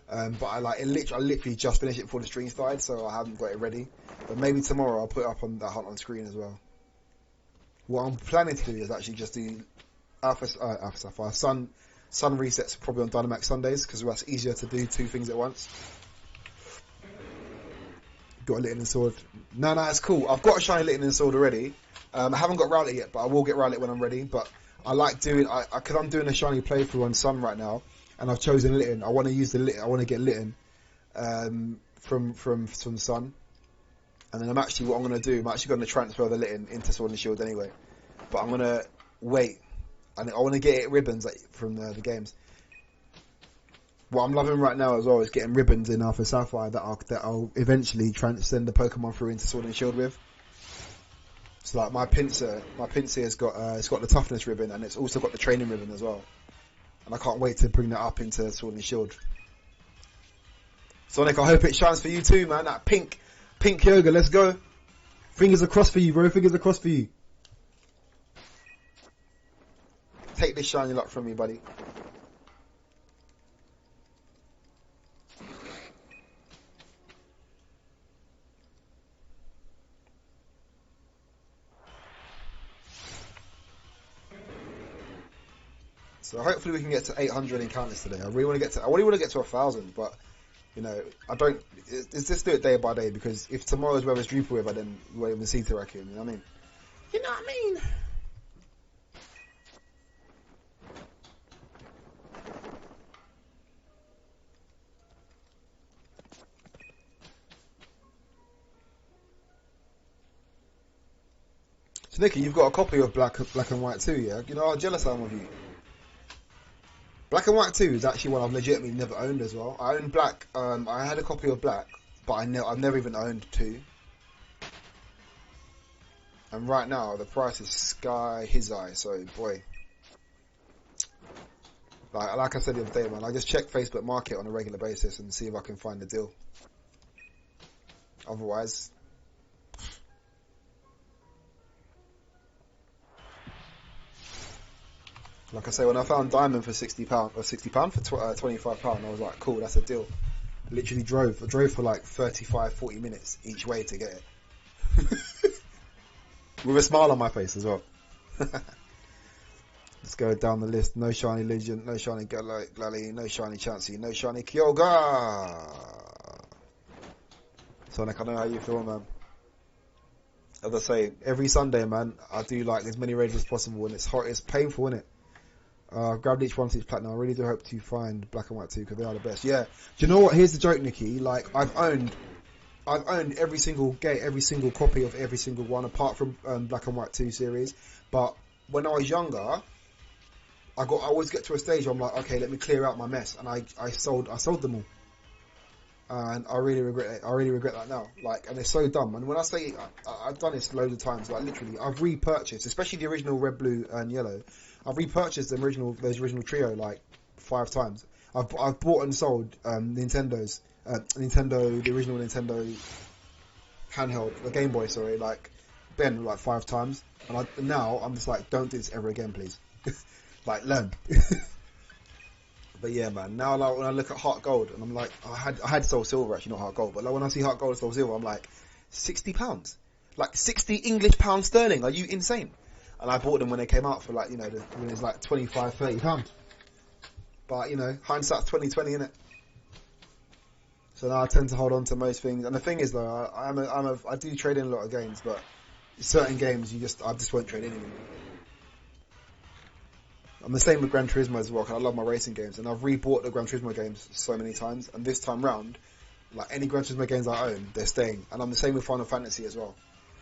But I literally just finished it before the stream started, so I haven't got it ready. But maybe tomorrow I'll put it up on that hunt on screen as well. What I'm planning to do is actually just do Alpha Sapphire Sun resets probably on Dynamax Sundays because that's easier to do two things at once. Got a Litten and Sword. No, it's cool. I've got a shiny Litten and Sword already. I haven't got Rowlet yet, but I will get Rowlet when I'm ready. But I like doing, because I'm doing a shiny playthrough on Sun right now. and I've chosen Litten. I want to use the Litten. I want to get Litten from Sun, and then what I'm going to do, I'm actually going to transfer the Litten into Sword and Shield anyway. But I'm going to wait, and I want to get it ribbons from the games. What I'm loving right now as well is getting ribbons in Alpha Sapphire that I'll eventually transcend the Pokemon through into Sword and Shield with. So like my Pinsir has got it's got the toughness ribbon, and it's also got the training ribbon as well. And I can't wait to bring that up into Sword and Shield. Sonic, I hope it shines for you too, man. That pink yoga, let's go. Fingers across for you, bro. Fingers across for you. Take this shiny luck from me, buddy. So hopefully we can get to 800 encounters today. I really want to get to 1,000, but you know, I don't. It's just do it day by day, because if tomorrow's weather's Drupal river, then we won't even see Terrakion. You know what I mean? You know what I mean? So Nicky, you've got a copy of Black and White 2, yeah? You know how jealous I am of you. Black and White 2 is actually one I've legitimately never owned as well. I own Black. I had a copy of Black, but I've never even owned 2. And right now the price is sky his eye. So boy, like I said the other day, man, I just check Facebook Market on a regular basis and see if I can find a deal. Otherwise, like I say, when I found Diamond for £60 or £60 for £25, I was like, cool, that's a deal. Literally drove for like 35-40 minutes each way to get it. With a smile on my face as well. Let's go down the list. No shiny Legend, no shiny Glally, no shiny Chansey, no shiny Kyoga. Sonic, I know how you feel, man. As I say, every Sunday, man, I do like as many raids as possible, and it's hot, it's painful, isn't it? I've grabbed each one to each platinum. I really do hope to find Black and White 2, because they are the best. Yeah. Do you know what? Here's the joke, Nikki. Like, I've owned every single every single copy of every single one, apart from Black and White 2 series. But when I was younger, I always get to a stage where I'm like, okay, let me clear out my mess, and I sold them all, and I really regret it. I really regret that now. Like, and it's so dumb. And when I say I've done this loads of times, like literally, I've repurchased, especially the original Red, Blue, and Yellow. I've repurchased those original trio like 5 times. I've bought and sold the original Nintendo handheld, the Game Boy, sorry, like 5 times. And now I'm just like, don't do this ever again, please. Like, learn. But yeah, man. Now, like, when I look at Heart Gold, and I'm like, I had Soul Silver, actually, not Heart Gold. But like, when I see Heart Gold and Soul Silver, I'm like, £60, like 60 English pounds sterling. Are you insane? And I bought them when they came out for like, you know, when it was like £25-30. But you know, hindsight's 20/20, innit? So now I tend to hold on to most things. And the thing is, though, I do trade in a lot of games, but certain games I just won't trade in anymore. I'm the same with Gran Turismo as well, because I love my racing games, and I've rebought the Gran Turismo games so many times, and this time round, like any Gran Turismo games I own, they're staying. And I'm the same with Final Fantasy as well.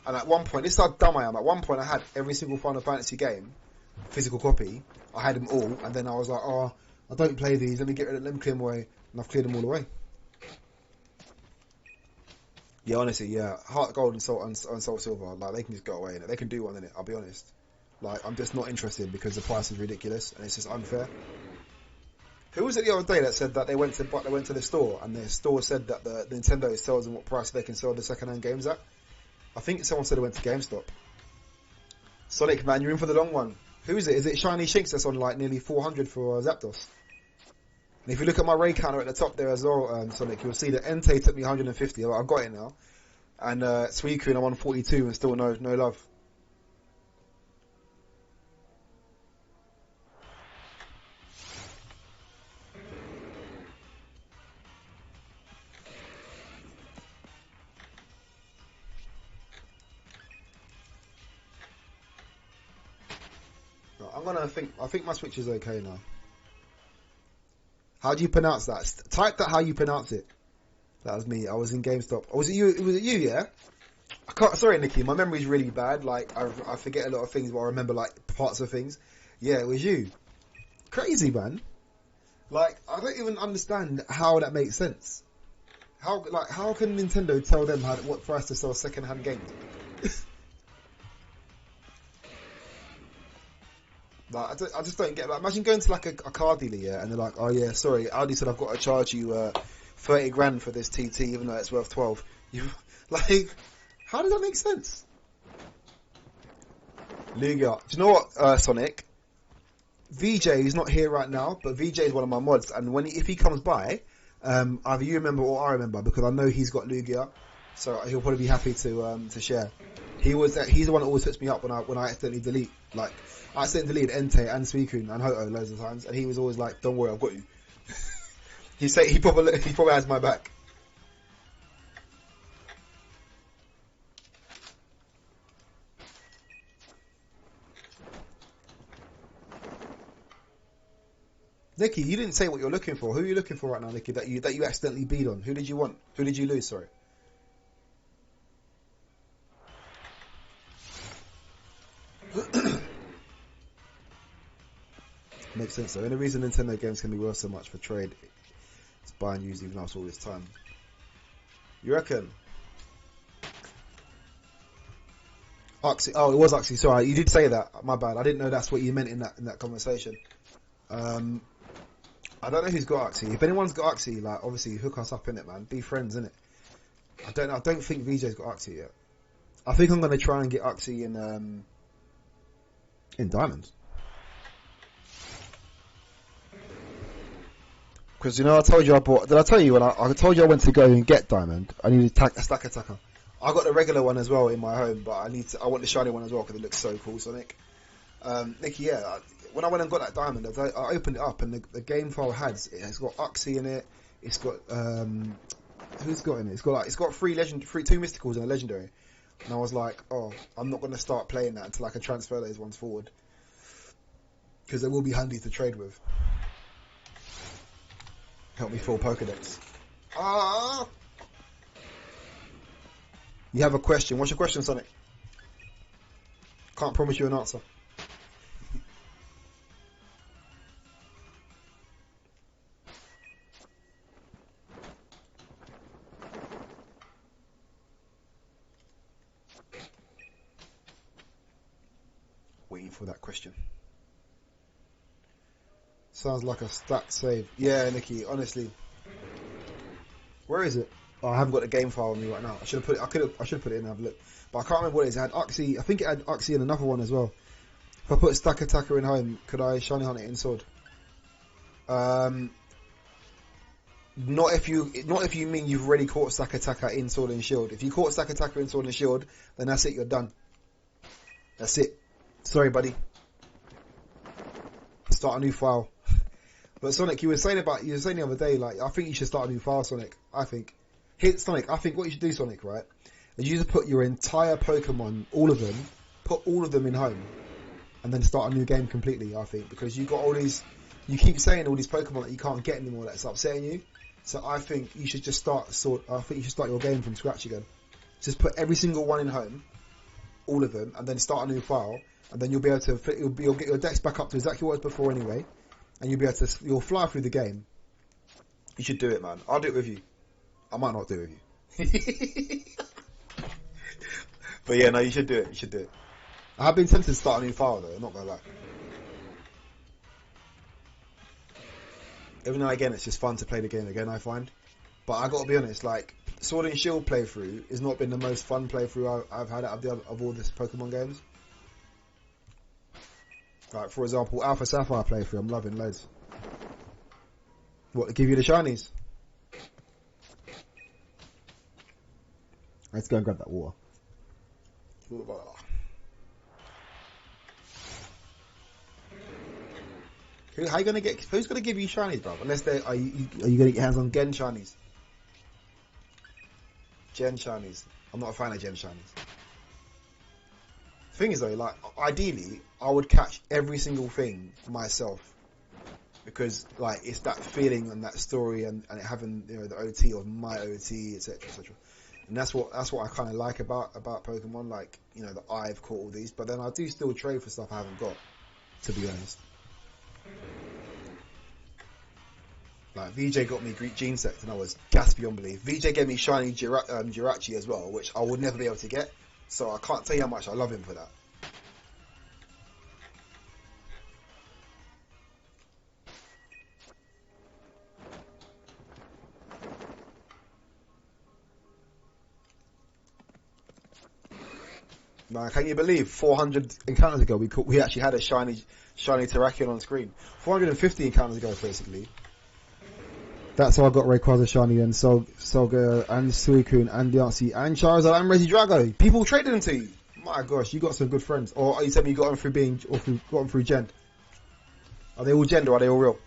And at one point, this is how dumb I am, at one point I had every single Final Fantasy game, physical copy, I had them all, and then I was like, oh, I don't play these, let me clear them away, and I've cleared them all away. Yeah, honestly, yeah, Heart Gold and Soul Silver, like, they can just go away, innit? They can do one, innit? I'll be honest. Like, I'm just not interested because the price is ridiculous and it's just unfair. Who was it the other day that said that they went to the store and the store said that the Nintendo sells them what price they can sell the second-hand games at? I think someone said they went to GameStop. Sonic, man, you're in for the long one. Who is it? Is it Shiny Shinx that's on like nearly 400 for Zapdos? And if you look at my raid counter at the top there as well, Sonic, you'll see that Entei took me 150. I've got it now. And Suicune, I'm on 42 and still no love. I think my Switch is okay now. How do you pronounce that? Type that how you pronounce it. That was me. I was in GameStop. Was it you? Was it you? Yeah. I can't. Sorry, Nikki. My memory's really bad. Like I forget a lot of things, but I remember like parts of things. Yeah, it was you. Crazy, man. Like I don't even understand how that makes sense. How can Nintendo tell them what price to sell second-hand games? Like I just don't get. Like, imagine going to like a car dealer, yeah, and they're like, "Oh yeah, sorry, Audi said I've got to charge you 30 grand for this TT, even though it's worth 12." You like, how does that make sense? Lugia, do you know what, Sonic? VJ is not here right now, but VJ is one of my mods, and if he comes by, either you remember or I remember, because I know he's got Lugia, so he'll probably be happy to share. He's the one that always puts me up when I accidentally delete. Like I accidentally deleted Entei and Suicune and Hoto loads of times, and he was always like, "Don't worry, I've got you." he probably has my back. Nikki, you didn't say what you're looking for. Who are you looking for right now, Nikki? That you accidentally beat on? Who did you want? Who did you lose? Sorry. Makes sense though. And the reason Nintendo games can be worth so much for trade is buy and use even after all this time. You reckon? Oxy. Oh, it was Oxy. Sorry, you did say that. My bad. I didn't know that's what you meant in that conversation. I don't know who's got Oxy. If anyone's got Oxy, like obviously hook us up in it, man. Be friends in it. I don't think VJ's got Oxy yet. I think I'm gonna try and get Oxy in Diamonds. Because I told you I bought. Did I tell you when I told you I went to go and get Diamond? I needed a stack attacker. I got the regular one as well in my home, but I want the shiny one as well because it looks so cool, Sonic. Nikki, yeah. When I went and got that Diamond, I opened it up and the game file it's got Oxy in it. It's got who's got in it? It's got two mysticals and a legendary. And I was like, oh, I'm not going to start playing that until I can transfer those ones forward because they will be handy to trade with. Help me fill Pokedex. You have a question. What's your question, Sonic? Can't promise you an answer. Waiting for that question. Sounds like a stat save. Yeah, Nikki, honestly. Where is it? Oh, I haven't got the game file on me right now. I should have put it in and have a look. But I can't remember what it is. It had Oxy. I think it had Oxy and another one as well. If I put Stack Attacker in home, could I shiny hunt it in sword? Not if you mean you've already caught Stack Attacker in sword and shield. If you caught Stack Attacker in sword and shield, then that's it, you're done. That's it. Sorry, buddy. Start a new file. But Sonic, you were saying the other day, like, I think you should start a new file, Sonic. I think what you should do, Sonic, right, is you just put your entire Pokemon, all of them, put all of them in home, and then start a new game completely, I think, because you got all these, you keep saying all these Pokemon that you can't get anymore, that's upsetting you. So I think you should just start your game from scratch again. Just put every single one in home, all of them, and then start a new file, and then you'll be able to you'll get your decks back up to exactly what it was before anyway, and you'll fly through the game. You should do it, man. I'll do it with you. I might not do it with you. But yeah, no, you should do it. You should do it. I have been tempted to start a new file though, I'm not gonna lie. Every now and again, it's just fun to play the game again, I find. But I gotta be honest, like, Sword and Shield playthrough has not been the most fun playthrough I've had out of all this Pokemon games. Like, for example, Alpha Sapphire playthrough, I'm loving loads. What, to give you the shinies? Let's go and grab that water. How you gonna get? Who's gonna give you shinies, bro? Unless are you gonna get your hands on Gen shinies? Gen shinies. I'm not a fan of Gen shinies. Thing is though, like, ideally, I would catch every single thing myself. because like it's that feeling and that story and it having the OT of my OT, etc., etc. And that's what I kind of like about Pokemon. Like that I've caught all these, but then I do still trade for stuff I haven't got. To be honest, like VJ got me Greek Gene Sect and I was gasped beyond belief. VJ gave me shiny Jirachi as well, which I would never be able to get. So I can't tell you how much I love him for that. Man, can you believe 400 encounters ago we actually had a shiny Terrakion on screen? 450 encounters ago, basically. That's how I got Rayquaza shiny and Solga and Suicune and Diancie and Charizard and Regidrago. People traded them to you. My gosh, you got some good friends. Or are you telling me you got them got them through Gen? Are they all Gen or are they all real?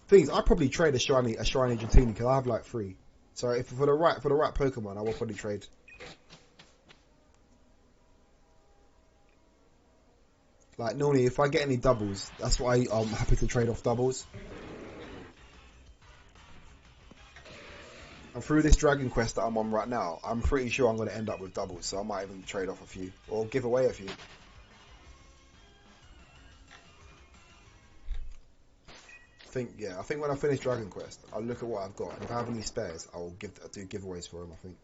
Things I'd probably trade a shiny Dratini because I have like 3. So if for the right Pokemon, I will probably trade. Like normally, if I get any doubles, that's why I'm happy to trade off doubles. And through this Dragon Quest that I'm on right now, I'm pretty sure I'm going to end up with doubles, so I might even trade off a few or give away a few. I think when I finish Dragon Quest, I'll look at what I've got, and if I have any spares, I'll do giveaways for them. I think.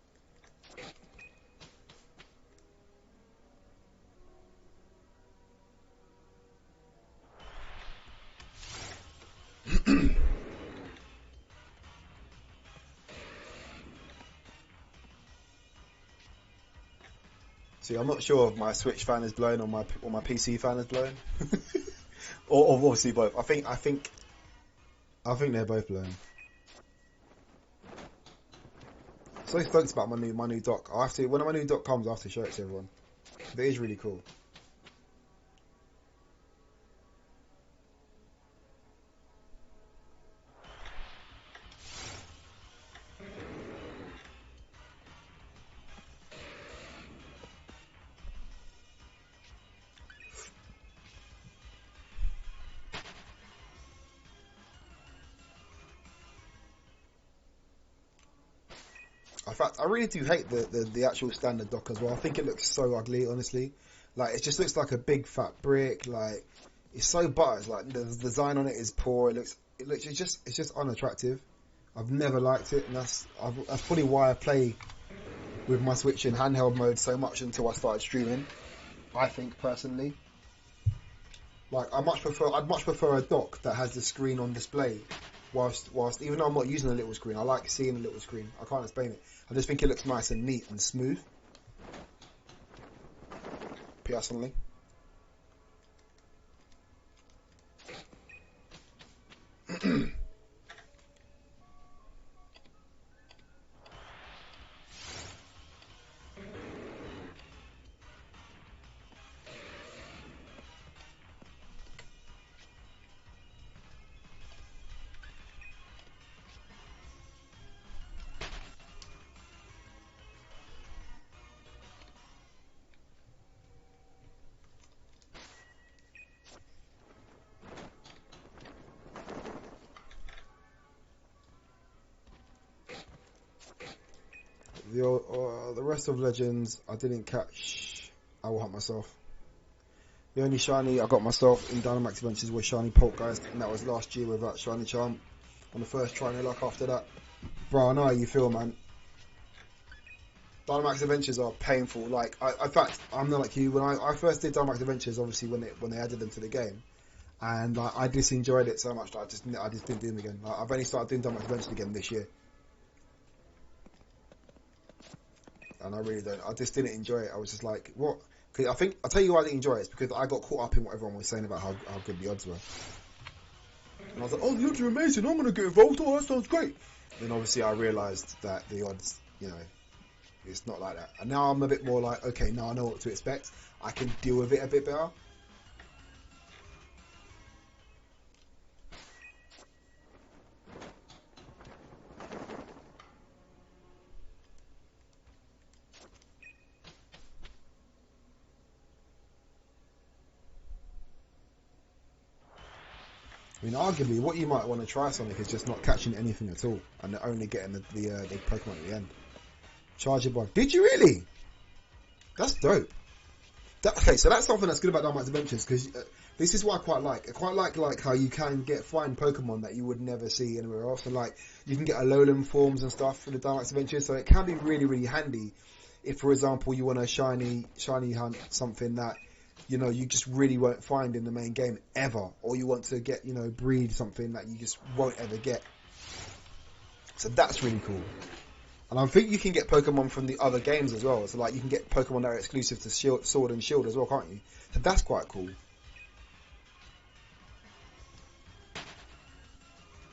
See, I'm not sure if my Switch fan is blown or my PC fan is blown, or obviously both. I think they're both blown. So stoked about my new dock. When my new dock comes, I have to show it to everyone. It is really cool. In fact, I really do hate the actual standard dock as well. I think it looks so ugly, honestly. Like, it just looks like a big fat brick. Like, it's so butters. Like, the design on it is poor. It's just unattractive. I've never liked it, and that's probably why I play with my Switch in handheld mode so much until I started streaming. I think personally, like I'd much prefer a dock that has the screen on display. Whilst even though I'm not using a little screen, I like seeing a little screen. I can't explain it. I just think it looks nice and neat and smooth. Personally. The rest of Legends I didn't catch. I will hunt myself. The only shiny I got myself in Dynamax Adventures was shiny Poltergeist, and that was last year with that shiny charm on the first try. No luck after that. Bro, I know how you feel, man. Dynamax Adventures are painful. Like, in fact, I'm not like you. When I first did Dynamax Adventures, obviously when they added them to the game, and I just enjoyed it so much that I just didn't do them again. I've only started doing Dynamax Adventures again this year. And I really don't. I just didn't enjoy it. I was just like, what? Cause I'll tell you why I didn't enjoy it. It's because I got caught up in what everyone was saying about how good the odds were. And I was like, oh, the odds are amazing. I'm going to get involved. Oh, that sounds great. Then obviously I realised that the odds, it's not like that. And now I'm a bit more like, okay, now I know what to expect. I can deal with it a bit better. I mean, arguably, what you might want to try, Sonic, is just not catching anything at all, and only getting the Pokemon at the end. Charge it by. Did you really? That's dope. Okay, so that's something that's good about Dynamite Adventures, because this is what I quite like. I quite like how you can find Pokemon that you would never see anywhere else, and like you can get Alolan forms and stuff for the Dynamite Adventures, so it can be really, really handy if, for example, you want to shiny hunt something that you just really won't find in the main game ever, or you want to get breed something that you just won't ever get. So that's really cool. And I think you can get Pokemon from the other games as well. So like you can get Pokemon that are exclusive to Sword and Shield as well, can't you? So that's quite cool.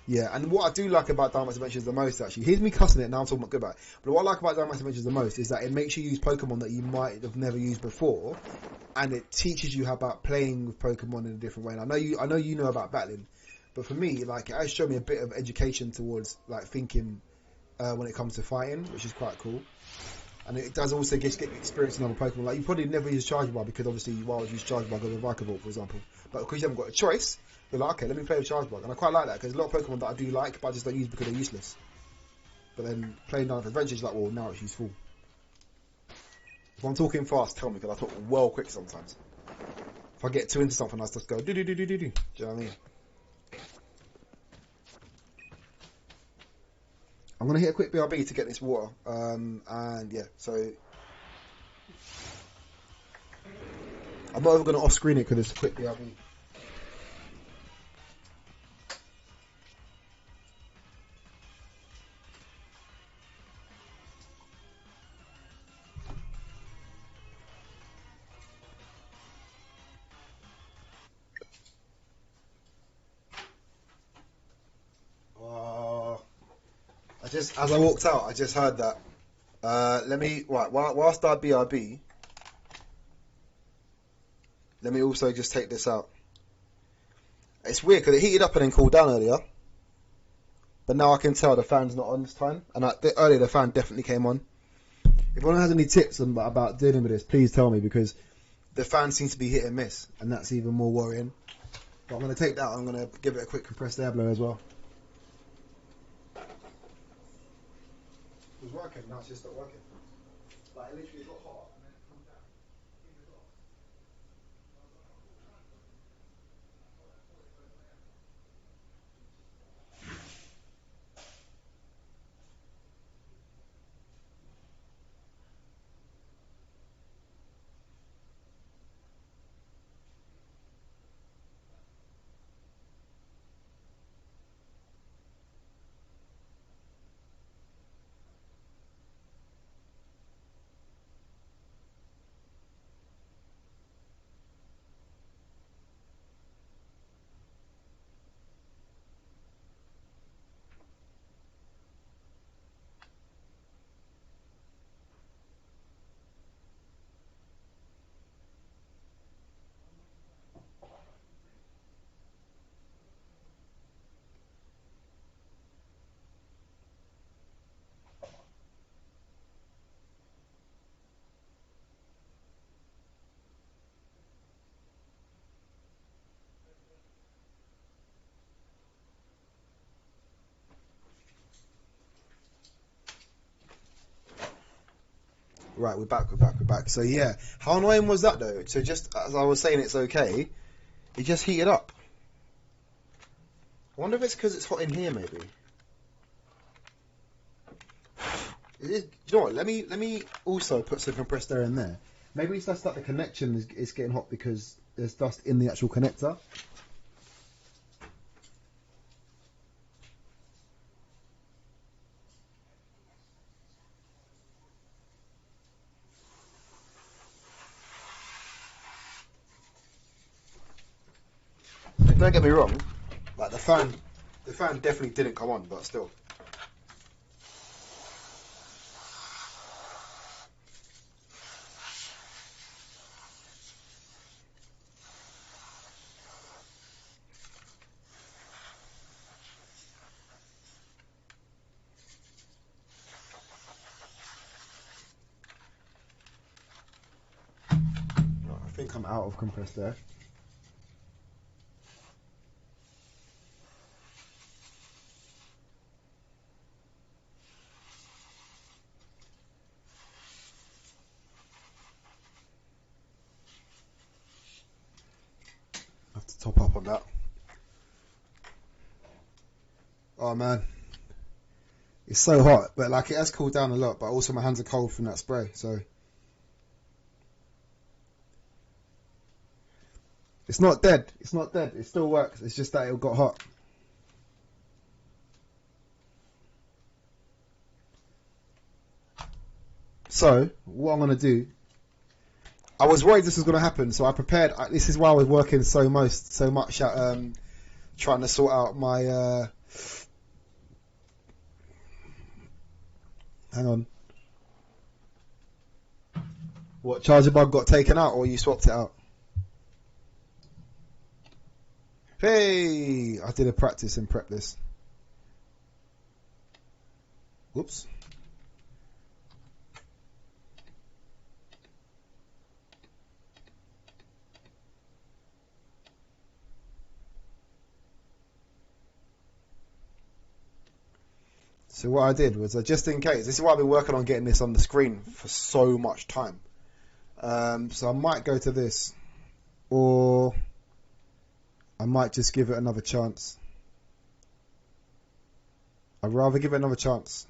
Yeah, and what I do like about Dynamite Adventures the most, actually, here's me cussing it, now I'm talking about good about it. But what I like about Dynamite Adventures the most is that it makes you use Pokemon that you might have never used before, and it teaches you about playing with Pokemon in a different way. And I know you know about battling, but for me, like, it has shown me a bit of education towards like thinking when it comes to fighting, which is quite cool. And it does also get experience in other Pokemon. Like, you probably never use Charge Bar because obviously you would use Charge Bar with Vikavolt, for example. But because you haven't got a choice, you're like, okay, let me play with Charge Bar. And I quite like that because there's a lot of Pokemon that I do like, but I just don't use because they're useless. But then playing Dynamite Adventures, like, well, now it's useful. If I'm talking fast, tell me, because I talk well quick sometimes. If I get too into something, I just go do do do do do do. Do you know what I mean? I'm going to hit a quick BRB to get this water. And yeah, so I'm not even going to off-screen it because it's a quick BRB. As I walked out, I just heard that. Whilst I BRB, let me also just take this out. It's weird because it heated up and then cooled down earlier, but now I can tell the fan's not on this time. And earlier the fan definitely came on. If anyone has any tips about dealing with this, please tell me, because the fan seems to be hit and miss, and that's even more worrying. But I'm going to take that. I'm going to give it a quick compressed air blow as well. It was working, now it's just stopped working. Like, it literally got hot and then it cooled down. Right, we're back. So yeah, how annoying was that though? So just as I was saying, it's okay. It just heated up. I wonder if it's because it's hot in here, maybe. Do you know what? Let me also put some compressed air in there. Maybe it's just that the connection is getting hot because there's dust in the actual connector. Don't get me wrong, like the fan definitely didn't come on, but still. I think I'm out of compressed air. top up on that. Oh man, it's so hot, but like it has cooled down a lot. But also my hands are cold from that spray, so it's not dead. It's not dead. It still works. It's just that it got hot. So what I'm gonna do? I was worried this was gonna happen, so I prepared. This is why I was working so much at trying to sort out my. Hang on. What, charger bug got taken out or you swapped it out? Hey, I did a practice and prep this. Whoops. So what I did was, just in case, this is why I've been working on getting this on the screen for so much time. So I might go to this, or I might just give it another chance. I'd rather give it another chance.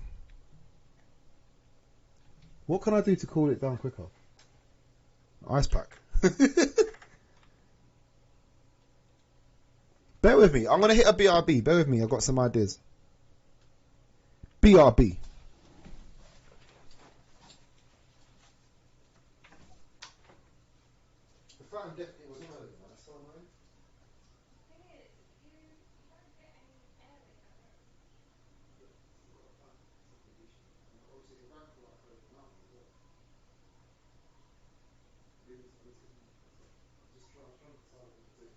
What can I do to cool it down quicker? Ice pack. Bear with me. I'm going to hit a BRB. Bear with me. I've got some ideas. BRB. The fan definitely was on earlier, man. That's so annoying. Obviously, it ran for like over an hour as well. I'm just trying to decide what to do.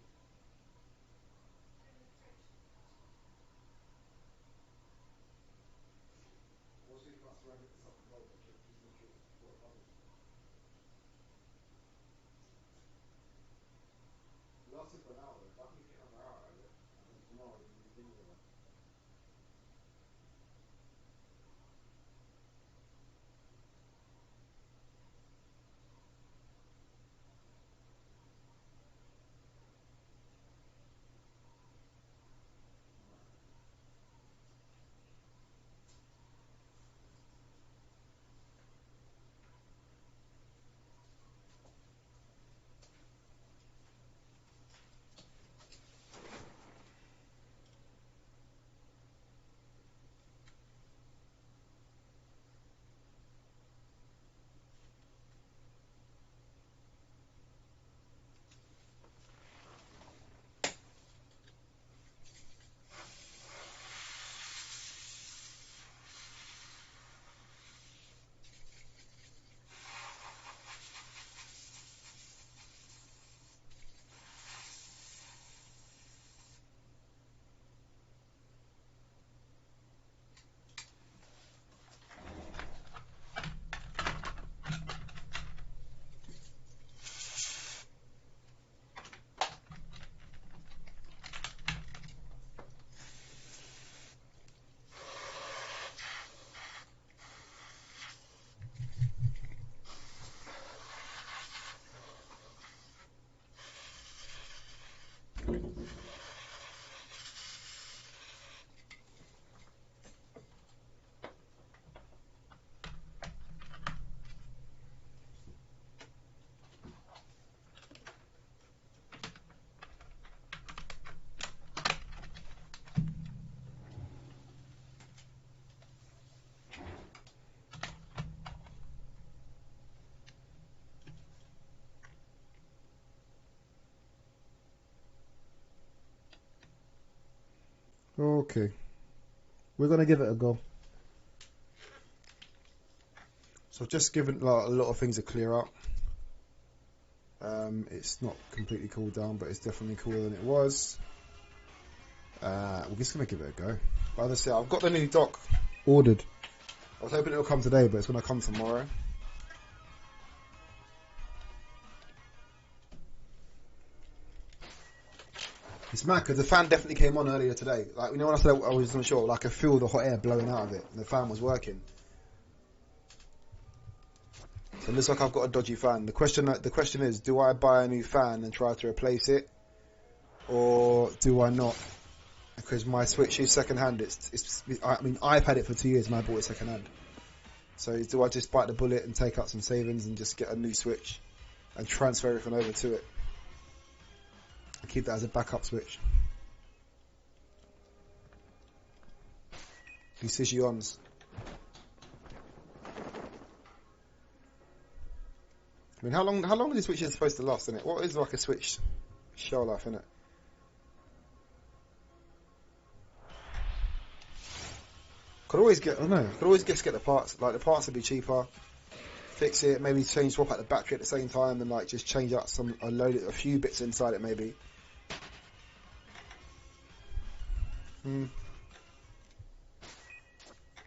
Once we can't ceramic this up as well, but just make sure it's got bubbles. It lasted for an hour though. If I can get another hour out of it, and then tomorrow we can do things with it. Okay, we're gonna give it a go. So I've just given like, a lot of things to clear out. It's not completely cooled down, but it's definitely cooler than it was. We're just gonna give it a go. But as I say, I've got the new dock ordered. I was hoping it'll come today, but it's gonna come tomorrow. It's mad because the fan definitely came on earlier today. Like, you know, when I said I was unsure, like I could feel the hot air blowing out of it, and the fan was working. So it looks like I've got a dodgy fan. The question is, do I buy a new fan and try to replace it, or do I not? Because my Switch is second hand. I mean, I've had it for 2 years and I bought it second hand. So do I just bite the bullet and take out some savings and just get a new Switch and transfer everything over to it and keep that as a backup Switch? Decisions. I mean, how long is the Switch supposed to last, isn't it? What is like a Switch shelf life, innit? Could always get, I don't know, could always just get the parts. Like, the parts would be cheaper. Fix it, maybe swap out the battery at the same time and like just change out a few bits inside it maybe.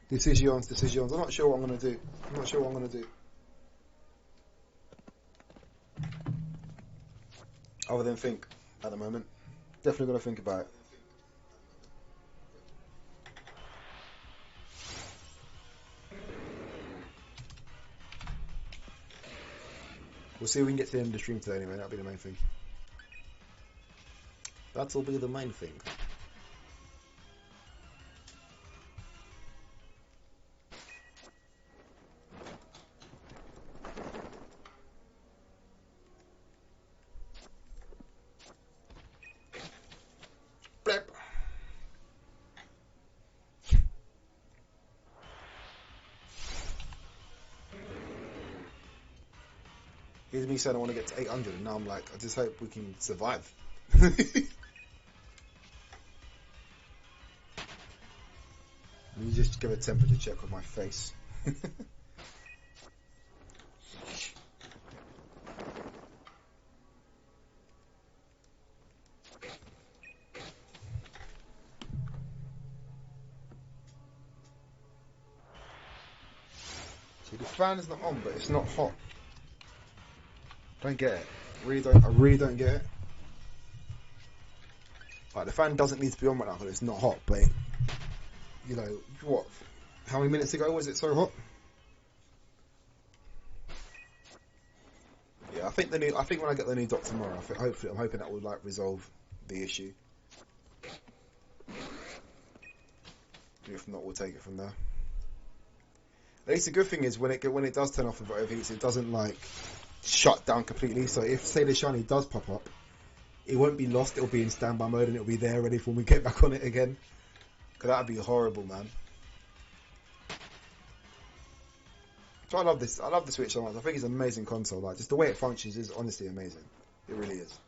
Decisions. I'm not sure what I'm going to do. Other than think at the moment. Definitely got to think about it. We'll see if we can get to the end of the stream today anyway. That'll be the main thing. That'll be the main thing. Blep. Here's me saying I want to get to 800 and now I'm like, I just hope we can survive. Let me just give a temperature check with my face. See, the fan is not on, but it's not hot. Don't get it. I really don't get it. Like, the fan doesn't need to be on right now because it's not hot, but you know, what? How many minutes ago was it so hot? Yeah, I think when I get the new dock tomorrow, I'm hoping that will like resolve the issue. If not, we'll take it from there. At least the good thing is when it does turn off and overheats, it doesn't like shut down completely. So if say the shiny does pop up, it won't be lost. It'll be in standby mode and it'll be there ready for when we get back on it again. Cause that'd be horrible, man. So I love this. I love the Switch so much. I think it's an amazing console. Like, just the way it functions is honestly amazing. It really is.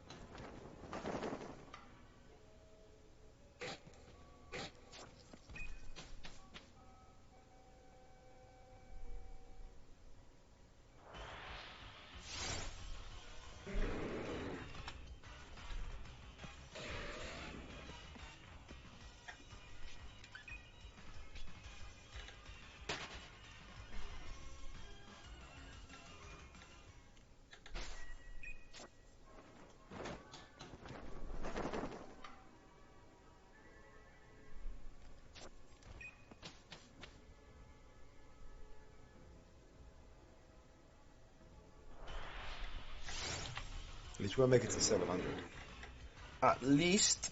At least we'll make it to 700. At least.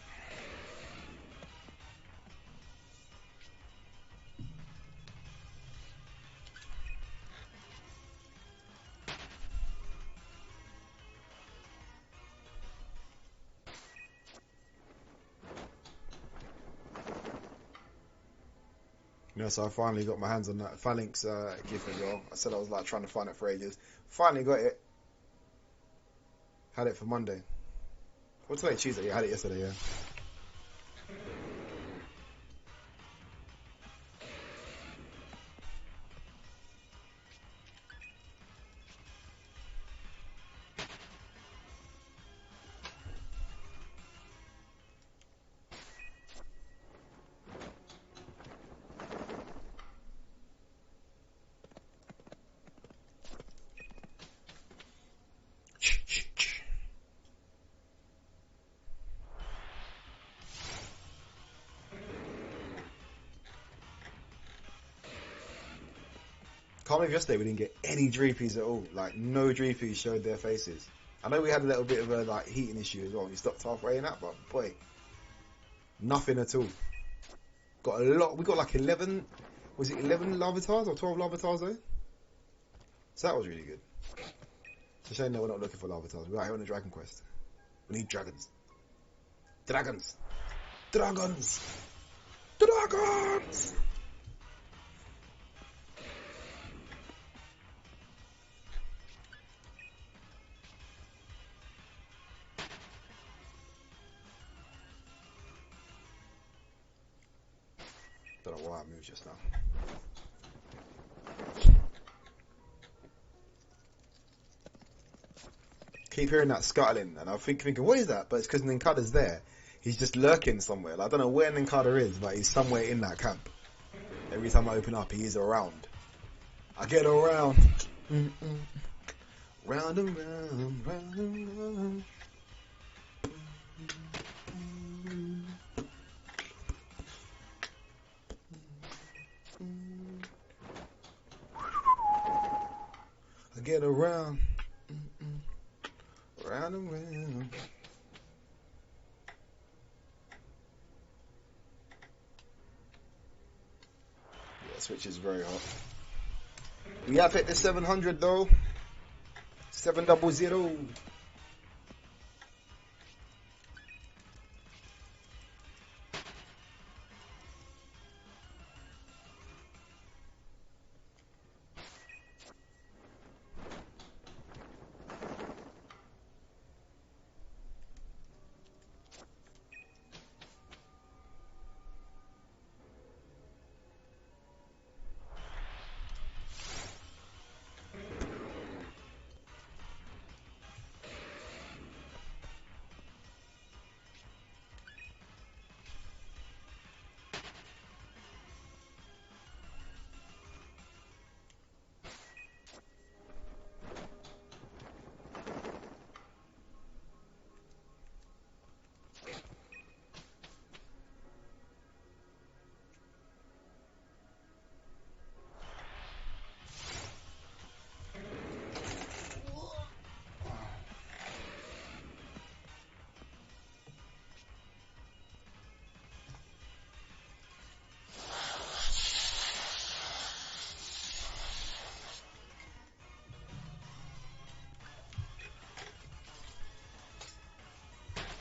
You know, so I finally got my hands on that Phalanx gift as well. I said I was like trying to find it for ages. Finally got it. Had it for Monday. What's today? Tuesday. Yeah, I had it yesterday. Yeah. Can't believe yesterday we didn't get any Dreepies at all. Like, no Dreepies showed their faces. I know we had a little bit of a like heating issue as well. We stopped halfway in that, but boy, nothing at all. Got a lot. We got like 11. Was it 11 Larvatars or 12 Larvatars though? So that was really good. It's a shame that we're not looking for Larvatars. We're out here on a dragon quest. We need dragons. Dragons. Dragons. Dragons. Don't know why I moved just now. Keep hearing that scuttling, and I'm thinking, what is that? But it's because Ninkada's there. He's just lurking somewhere. Like, I don't know where Ninkada is, but he's somewhere in that camp. Every time I open up, he is around. I get around. Round and round, round and round. I get around. Round and round. Yeah, Switch is very hot. We have hit the 700 though. 700.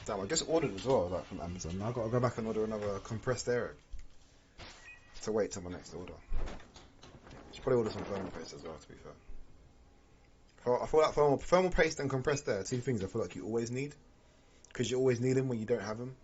Damn, I just ordered as well, like from Amazon. Now I've got to go back and order another compressed air to wait till my next order. Should probably order some thermal paste as well, to be fair. I feel like thermal paste and compressed air are two things I feel like you always need. Because you always need them when you don't have them.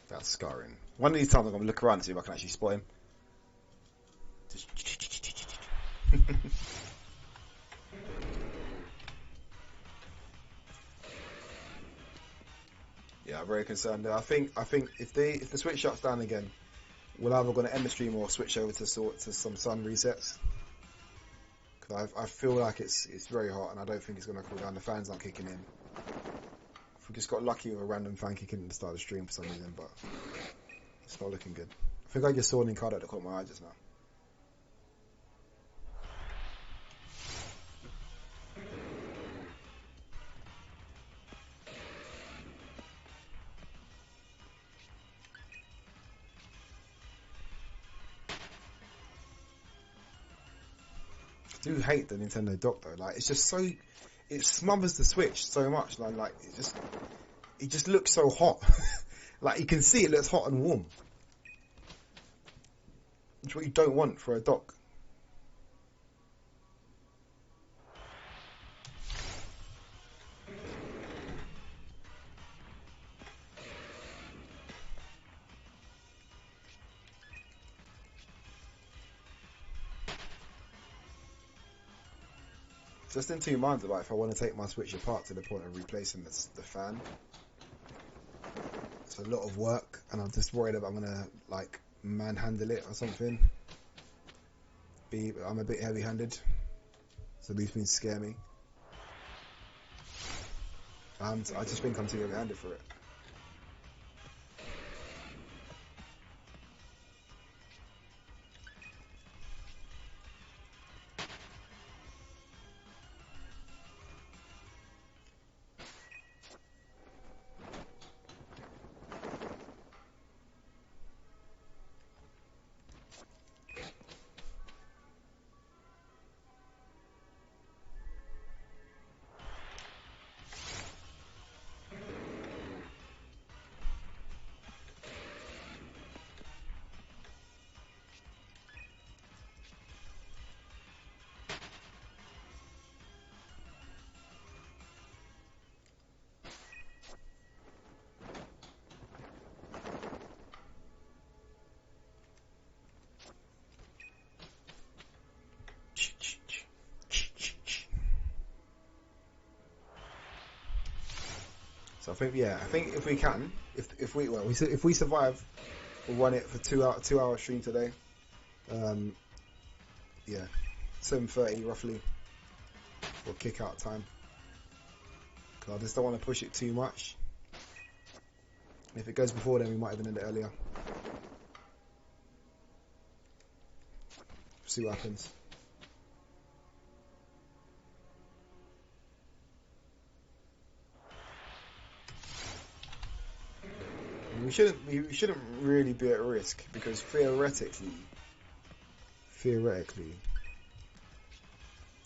That's scarring. One of these times I'm going to look around and see if I can actually spot him. Yeah, I'm very concerned there. I think if the Switch shuts down again, we're either going to end the stream or switch over to some sun resets. Because I feel like it's very hot and I don't think it's going to cool down. The fans aren't kicking in. We just got lucky with a random fan kicking in to start the stream for some reason, but it's not looking good. I think I just saw an Ninkada that caught my eye just now. I do hate the Nintendo dock though. Like, it's just so, it smothers the Switch so much. Like it just looks so hot. Like, you can see it looks hot and warm. It's what you don't want for a dock. just in two minds about if I want to take my Switch apart to the point of replacing the fan. It's a lot of work, and I'm just worried about I'm gonna like manhandle it or something. I'm a bit heavy-handed, so these things scare me. I just think I'm too heavy-handed for it. So I think if we can, if we survive, we'll run it for 2 hour stream today. Yeah, 7:30 roughly for kick out time. Cause I just don't want to push it too much. And if it goes before then, we might even end it earlier. See what happens. We shouldn't really be at risk because theoretically,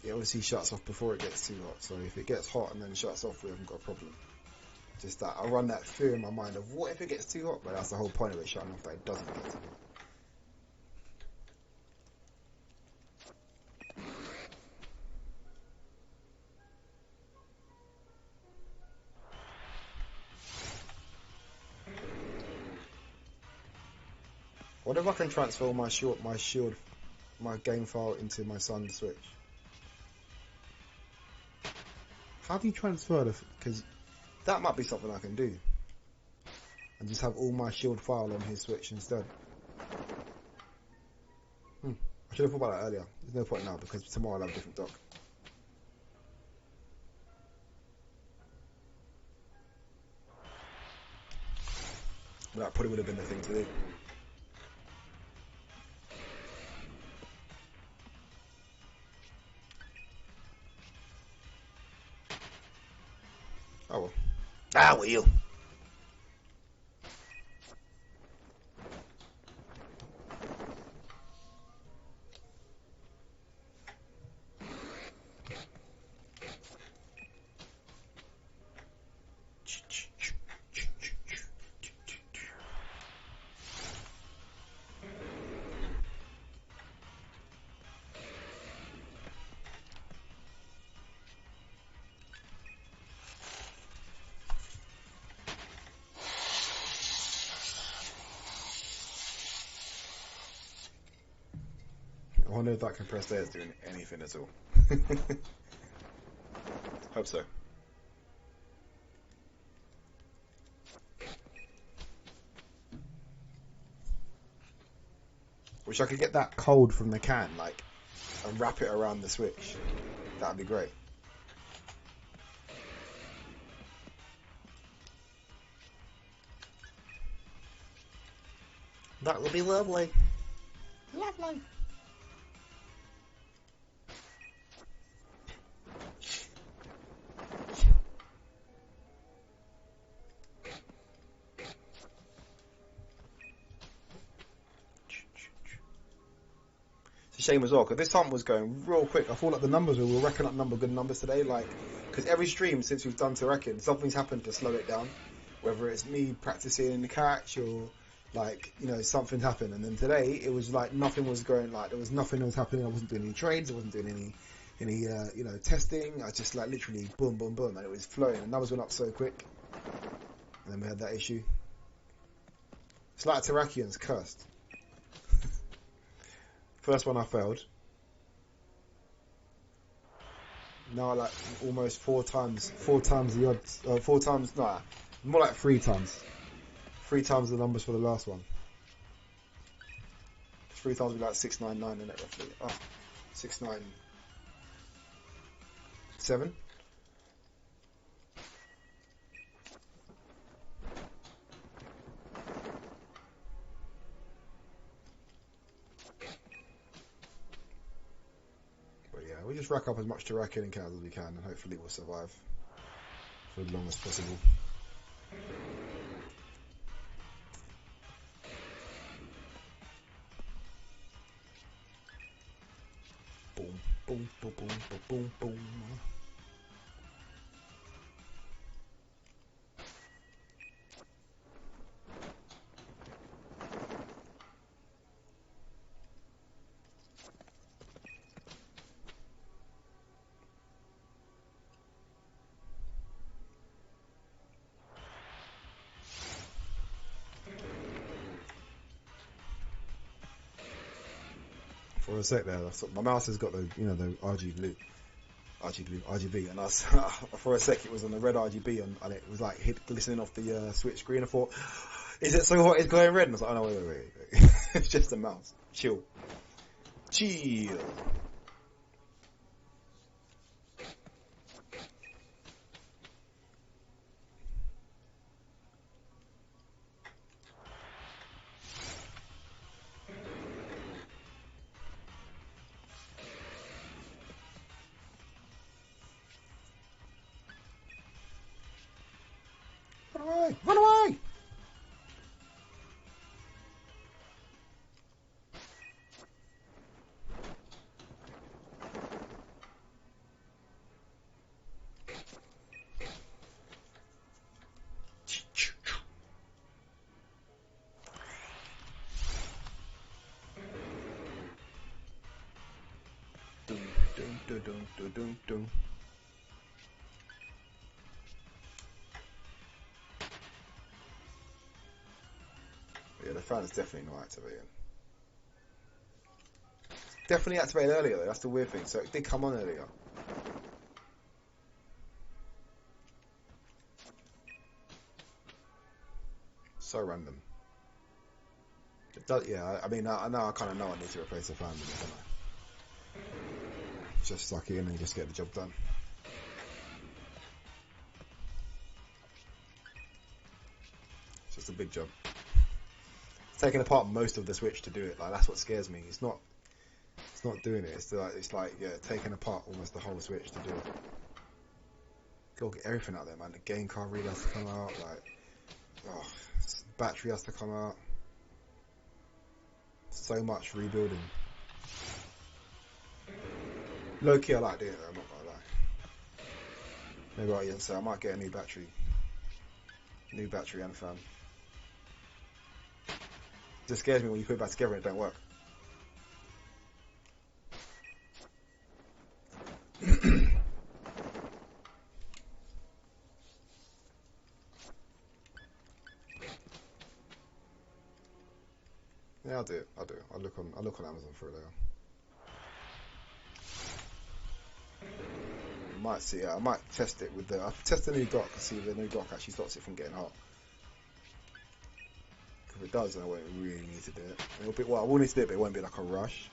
it obviously shuts off before it gets too hot. So if it gets hot and then shuts off, we haven't got a problem. Just that I run that fear in my mind of what if it gets too hot, but that's the whole point of it shutting off, that it doesn't get too hot. What if I can transfer my game file into my son's Switch? How do you transfer because that might be something I can do. And just have all my Shield file on his Switch instead. I should have thought about that earlier. There's no point now because tomorrow I'll have a different dock. But that probably would have been the thing to do. Oh well. Ah, well. I wonder if that compressed air is doing anything at all. Hope so. Wish I could get that cold from the can, like, and wrap it around the Switch. That'd be great. That would be lovely. Lovely. It's a shame as well, because this time was going real quick. I thought like the numbers we were racking up good numbers today, like, because every stream since we've done Terrakion, something's happened to slow it down. Whether it's me practicing in the catch or like, you know, something happened. And then today it was like nothing was going, like there was nothing that was happening. I wasn't doing any trades, I wasn't doing any you know, testing. I just like literally boom boom boom, and it was flowing. The numbers went up so quick, and then we had that issue. It's like Terrakion's cursed. First one I failed. Now like almost four times the odds. Four times, nah, more like three times. Three times the numbers for the last one. Three times would be like 699 in it roughly. Oh, 697. But yeah, we just rack up as much Terrakion encounters as we can, and hopefully we'll survive for as long as possible. Boom, boom, boom, boom, boom, boom, boom. For a sec there, my mouse has got the, you know, the RGB, and for a sec it was on the red RGB, and it was like glistening off the switch screen. I thought, is it so hot it's going red? And I was like, oh no, wait. It's just a mouse. Chill. Run away! Run away! Dun. Yeah, the fan is definitely not activating. Definitely activated earlier though, that's the weird thing. So it did come on earlier. So random. It does, yeah, I mean, I know I kind of know I need to replace the fan, don't I? Just suck it in and just get the job done. It's just a big job. It's taking apart most of the Switch to do it. Like, that's what scares me. It's not doing it. It's like yeah, taking apart almost the whole Switch to do it. Gotta get everything out there, man. The game card reader has to come out. Like, oh, battery has to come out. So much rebuilding. Low key, I like doing it though, I'm not gonna lie. Maybe I might get a new battery and fan. It just scares me when you put it back together and it don't work. Yeah, I'll do it. I'll look on Amazon for it later. I might test it with I'll test the new dock and see if the new dock actually stops it from getting hot. If it does, then I won't really need to do it. I will need to do it, but it won't be like a rush.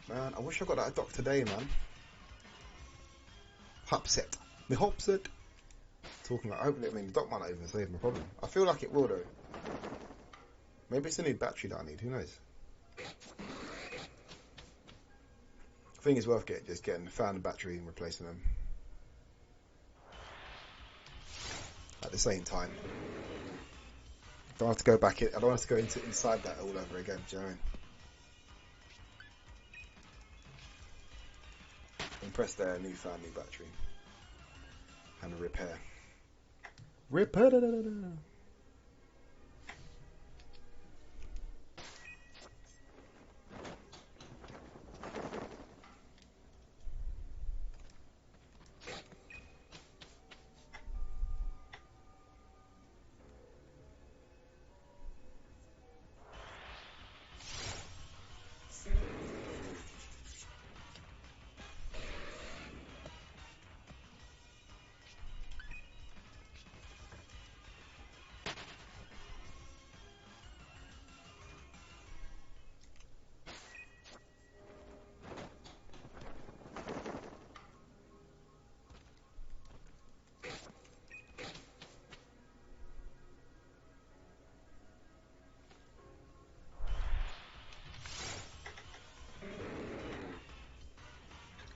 Man, I wish I got that dock today, man. Upset. Me upset. Talking like, hopefully, I mean, the dock might not even save my problem. I feel like it will though. Maybe it's a new battery that I need. Who knows? I think it's worth getting found a battery and replacing them at the same time. Don't have to go back in. I don't have to go inside that all over again. Do you know what I mean? Impress their new battery and a repair. Repair.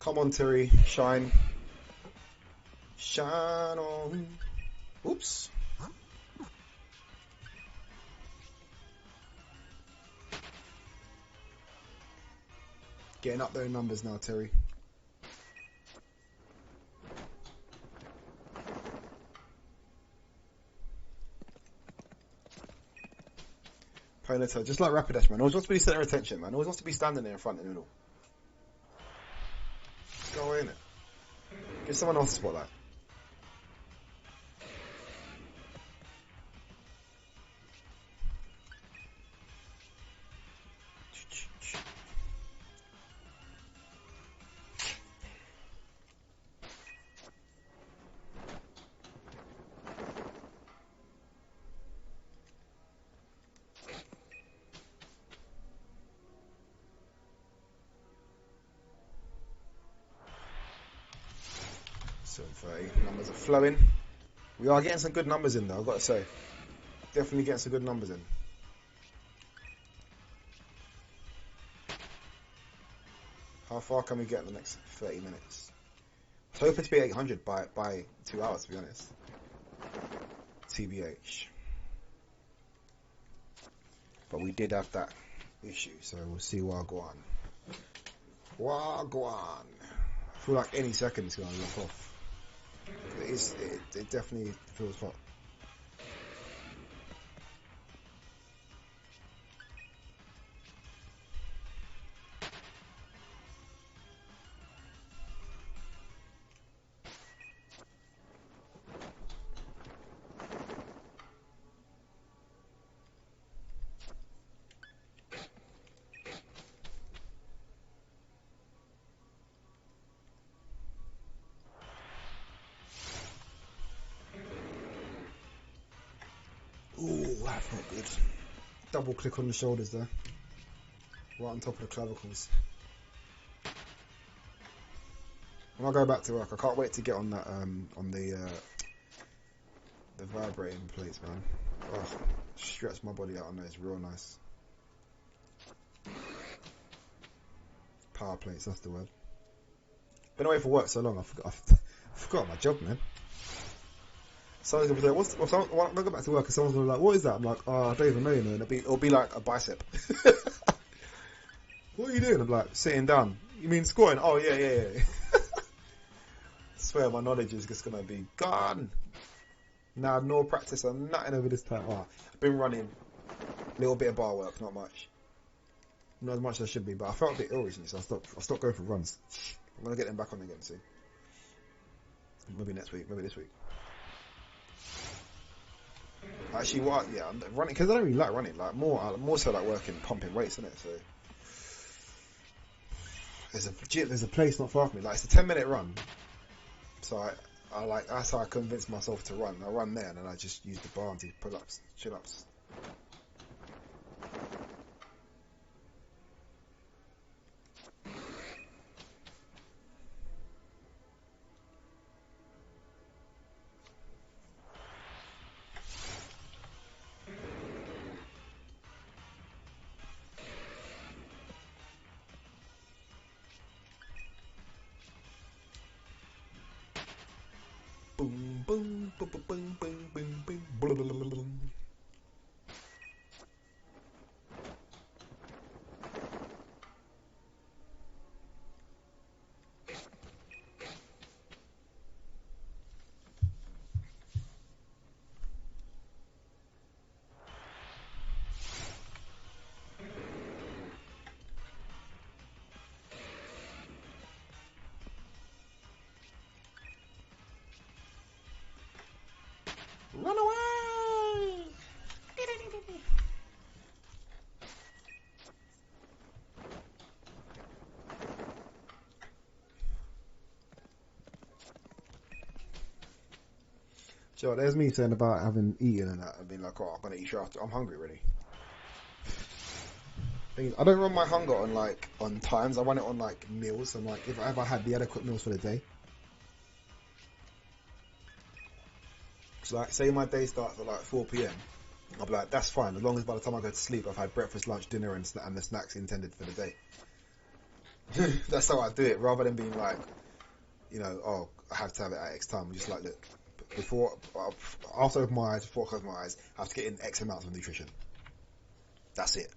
Come on, Terry, shine. Shine on. Oops. Getting up there in numbers now, Terry. Ponytail, just like Rapidash, man. Always wants to be center attention, man. Always wants to be standing there in front of the middle. Go away, innit? Give someone else a spotlight. So numbers are flowing. We are getting some good numbers in though, I've got to say. Definitely getting some good numbers in. How far can we get in the next 30 minutes? I was hoping to be 800 by 2 hours, to be honest. TBH. But we did have that issue, so we'll see Wagwan. Wagwan. I feel like any second it's going to lock off. It definitely feels hot. Ooh, that felt good. Double click on the shoulders there. Right on top of the clavicles. When I go back to work, I can't wait to get on that on the vibrating plates, man. Oh, stretch my body out on those, real nice. Power plates, that's the word. Been away for work so long, I forgot my job, man. Someone's gonna be like, when I go back to work and someone's gonna be like, what is that? I'm like, oh, I don't even know, you know. It'll be like a bicep. What are you doing? I'm like, sitting down. You mean squatting? Oh, yeah. I swear my knowledge is just gonna be gone. Now, no practice or nothing over this time. Oh, I've been running a little bit of bar work, not much. Not as much as I should be, but I felt a bit ill recently, so I stopped going for runs. I'm gonna get them back on again soon. Maybe next week, maybe this week. Actually, I'm running because I don't really like running. Like more so like working, pumping weights, isn't it? So there's a place not far from me. Like it's a 10-minute run. So I like that's how I convinced myself to run. I run there and then I just use the bar and do pull-ups, chin-ups. boom, boom, boom, boom, boom, boom, boom, boom, blah, blah, blah, blah. Run away! Joe, there's me saying about having eaten and that and being like, oh, I'm gonna eat you after. I'm hungry already. I don't run my hunger on times. I run it on like meals. And like if I ever had the adequate meals for the day. So like say my day starts at like 4 p.m. I'll be like, that's fine as long as by the time I go to sleep I've had breakfast, lunch, dinner, and the snacks intended for the day. That's how I do it, rather than being like, oh, I have to have it at X time. I'm just like, look, after I open my eyes, before I close my eyes, I have to get in X amounts of nutrition. That's it.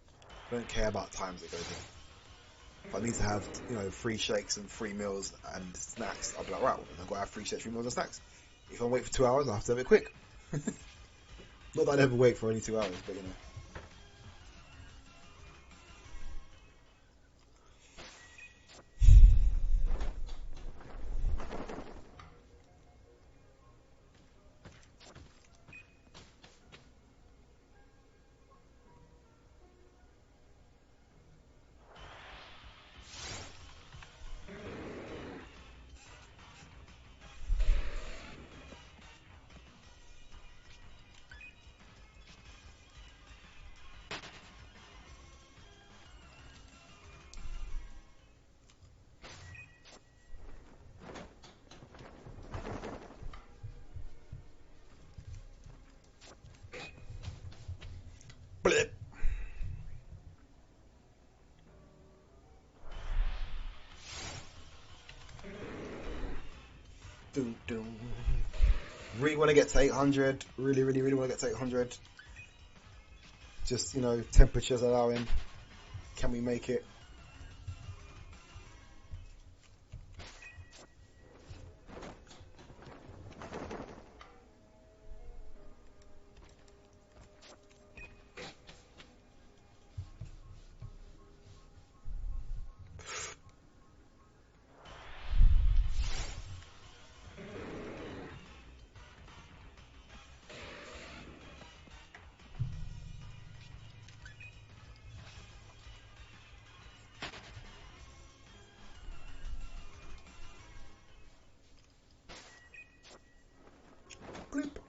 I don't care about times it goes in. If I need to have, 3 shakes and 3 meals and snacks, I'll be like, right, well, I've got to have 3 shakes, 3 meals and snacks. If I wait for 2 hours, I have to have it quick. Not that I never wait for only 2 hours, but Blip. Doom, doom. Really want to get to 800. Really, really, really want to get to 800. Just, temperatures allowing. Can we make it? Blip.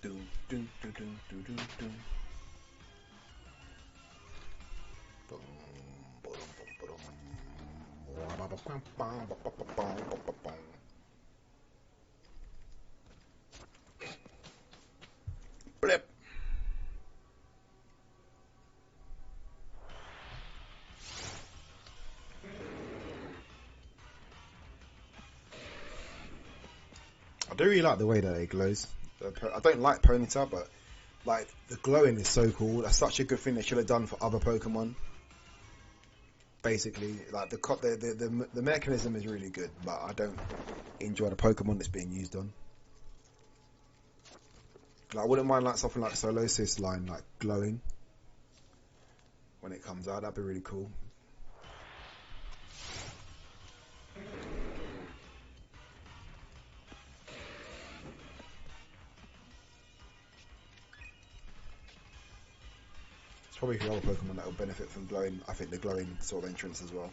Doom, doom, doom, doom, doom, doom, doom. Boom, boom, boom, boom. Blip. I do really like the way that it glows. I don't like Ponyta, but like the glowing is so cool. That's such a good thing they should have done for other Pokemon. Basically, like the mechanism is really good, but I don't enjoy the Pokemon it's being used on. Like, I wouldn't mind like something like Solosis line like glowing, when it comes out. That'd be really cool. There's probably a few other Pokemon that will benefit from glowing. I think the glowing sort of entrance as well.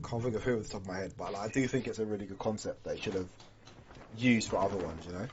Can't think of who off the top of my head, but like, I do think it's a really good concept that it should have used for other ones, you know?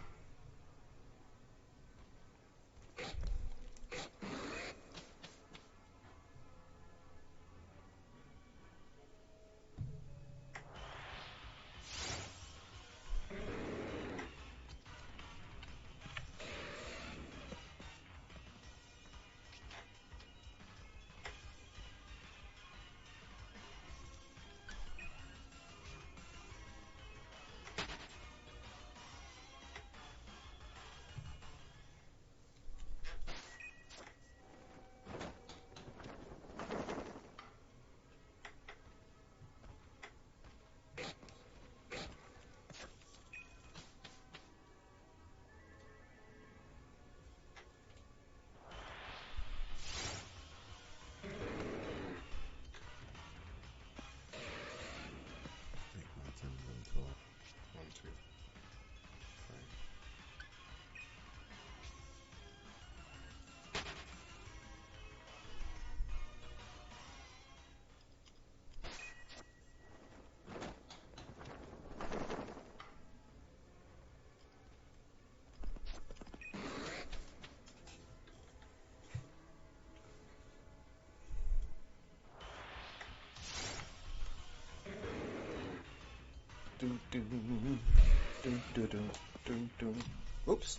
Oops.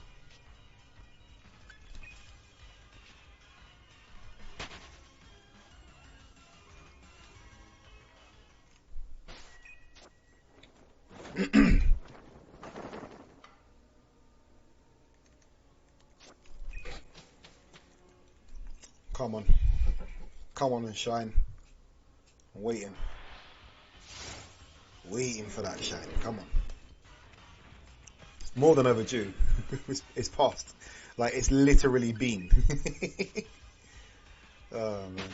Come on. Come on and shine. I'm waiting. Waiting for that shine. Come on. It's more than overdue. It's past. Like, it's literally been. Oh, man.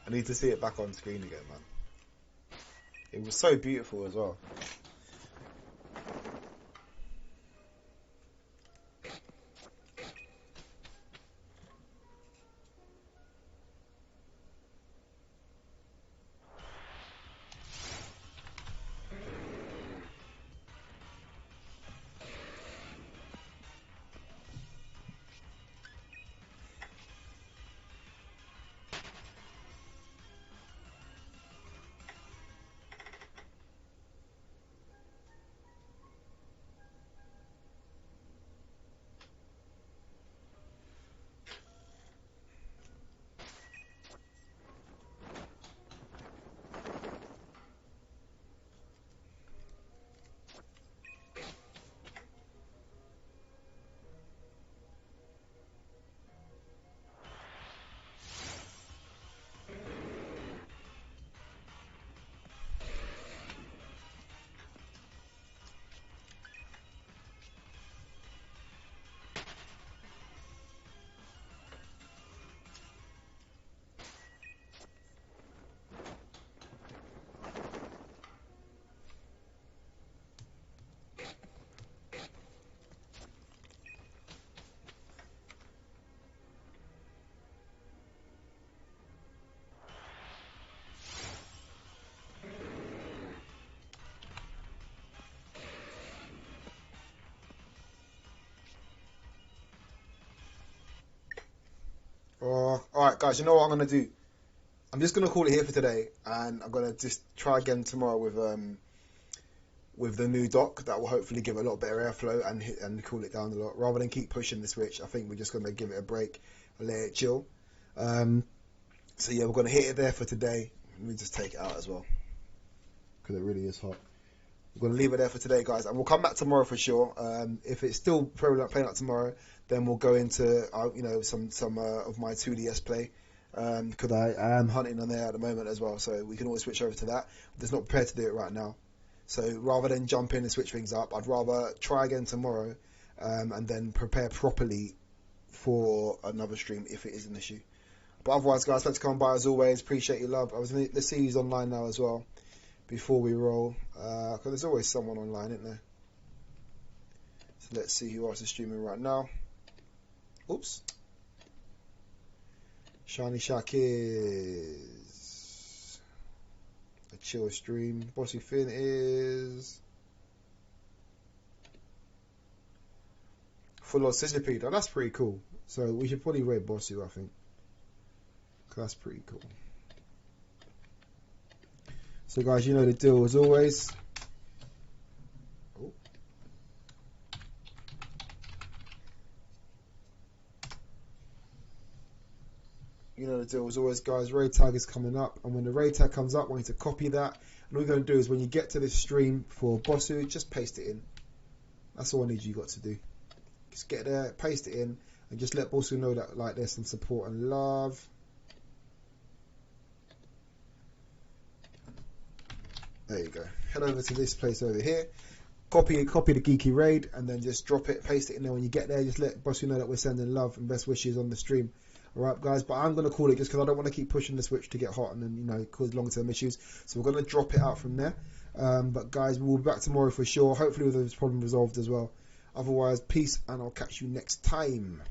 I need to see it back on screen again, man. It was so beautiful as well. Alright guys, you know what I'm going to do? I'm just going to call it here for today, and I'm going to just try again tomorrow with the new dock. That will hopefully give it a lot better airflow and cool it down a lot. Rather than keep pushing the Switch, I think we're just going to give it a break and let it chill. So yeah, we're going to hit it there for today. Let me just take it out as well, because it really is hot. We're going to leave it there for today, guys, and we'll come back tomorrow for sure. If it's still playing out tomorrow, then we'll go into some of my 2DS play, because I am hunting on there at the moment as well. So we can always switch over to that. I'm just not prepared to do it right now. So rather than jump in and switch things up, I'd rather try again tomorrow, and then prepare properly for another stream if it is an issue. But otherwise, guys, thanks for coming by as always. Appreciate your love. Let's see who's online now as well before we roll. Because there's always someone online, isn't there? So let's see who else is streaming right now. Oops. Shiny Shack is a chill stream. Bossy Finn is full on Sizzipede. Oh, that's pretty cool. So we should probably rate Bossy, I think. That's pretty cool. So guys, you know the deal as always. Oh. You know the deal as always, guys. Raid tag is coming up, and when the raid tag comes up, I want you to copy that. And all you're going to do is when you get to this stream for Bossu, just paste it in. That's all I need you got to do. Just get there, paste it in, and just let Bossu know that like there's some support and love. There you go. Head over to this place over here. Copy the geeky raid, and then just drop it, paste it in there. When you get there, just let Bossu know that we're sending love and best wishes on the stream. Alright guys, but I'm going to call it just because I don't want to keep pushing the switch to get hot and then, you know, cause long-term issues. So we're going to drop it out from there. But guys, we'll be back tomorrow for sure. Hopefully with this problem resolved as well. Otherwise, peace, and I'll catch you next time.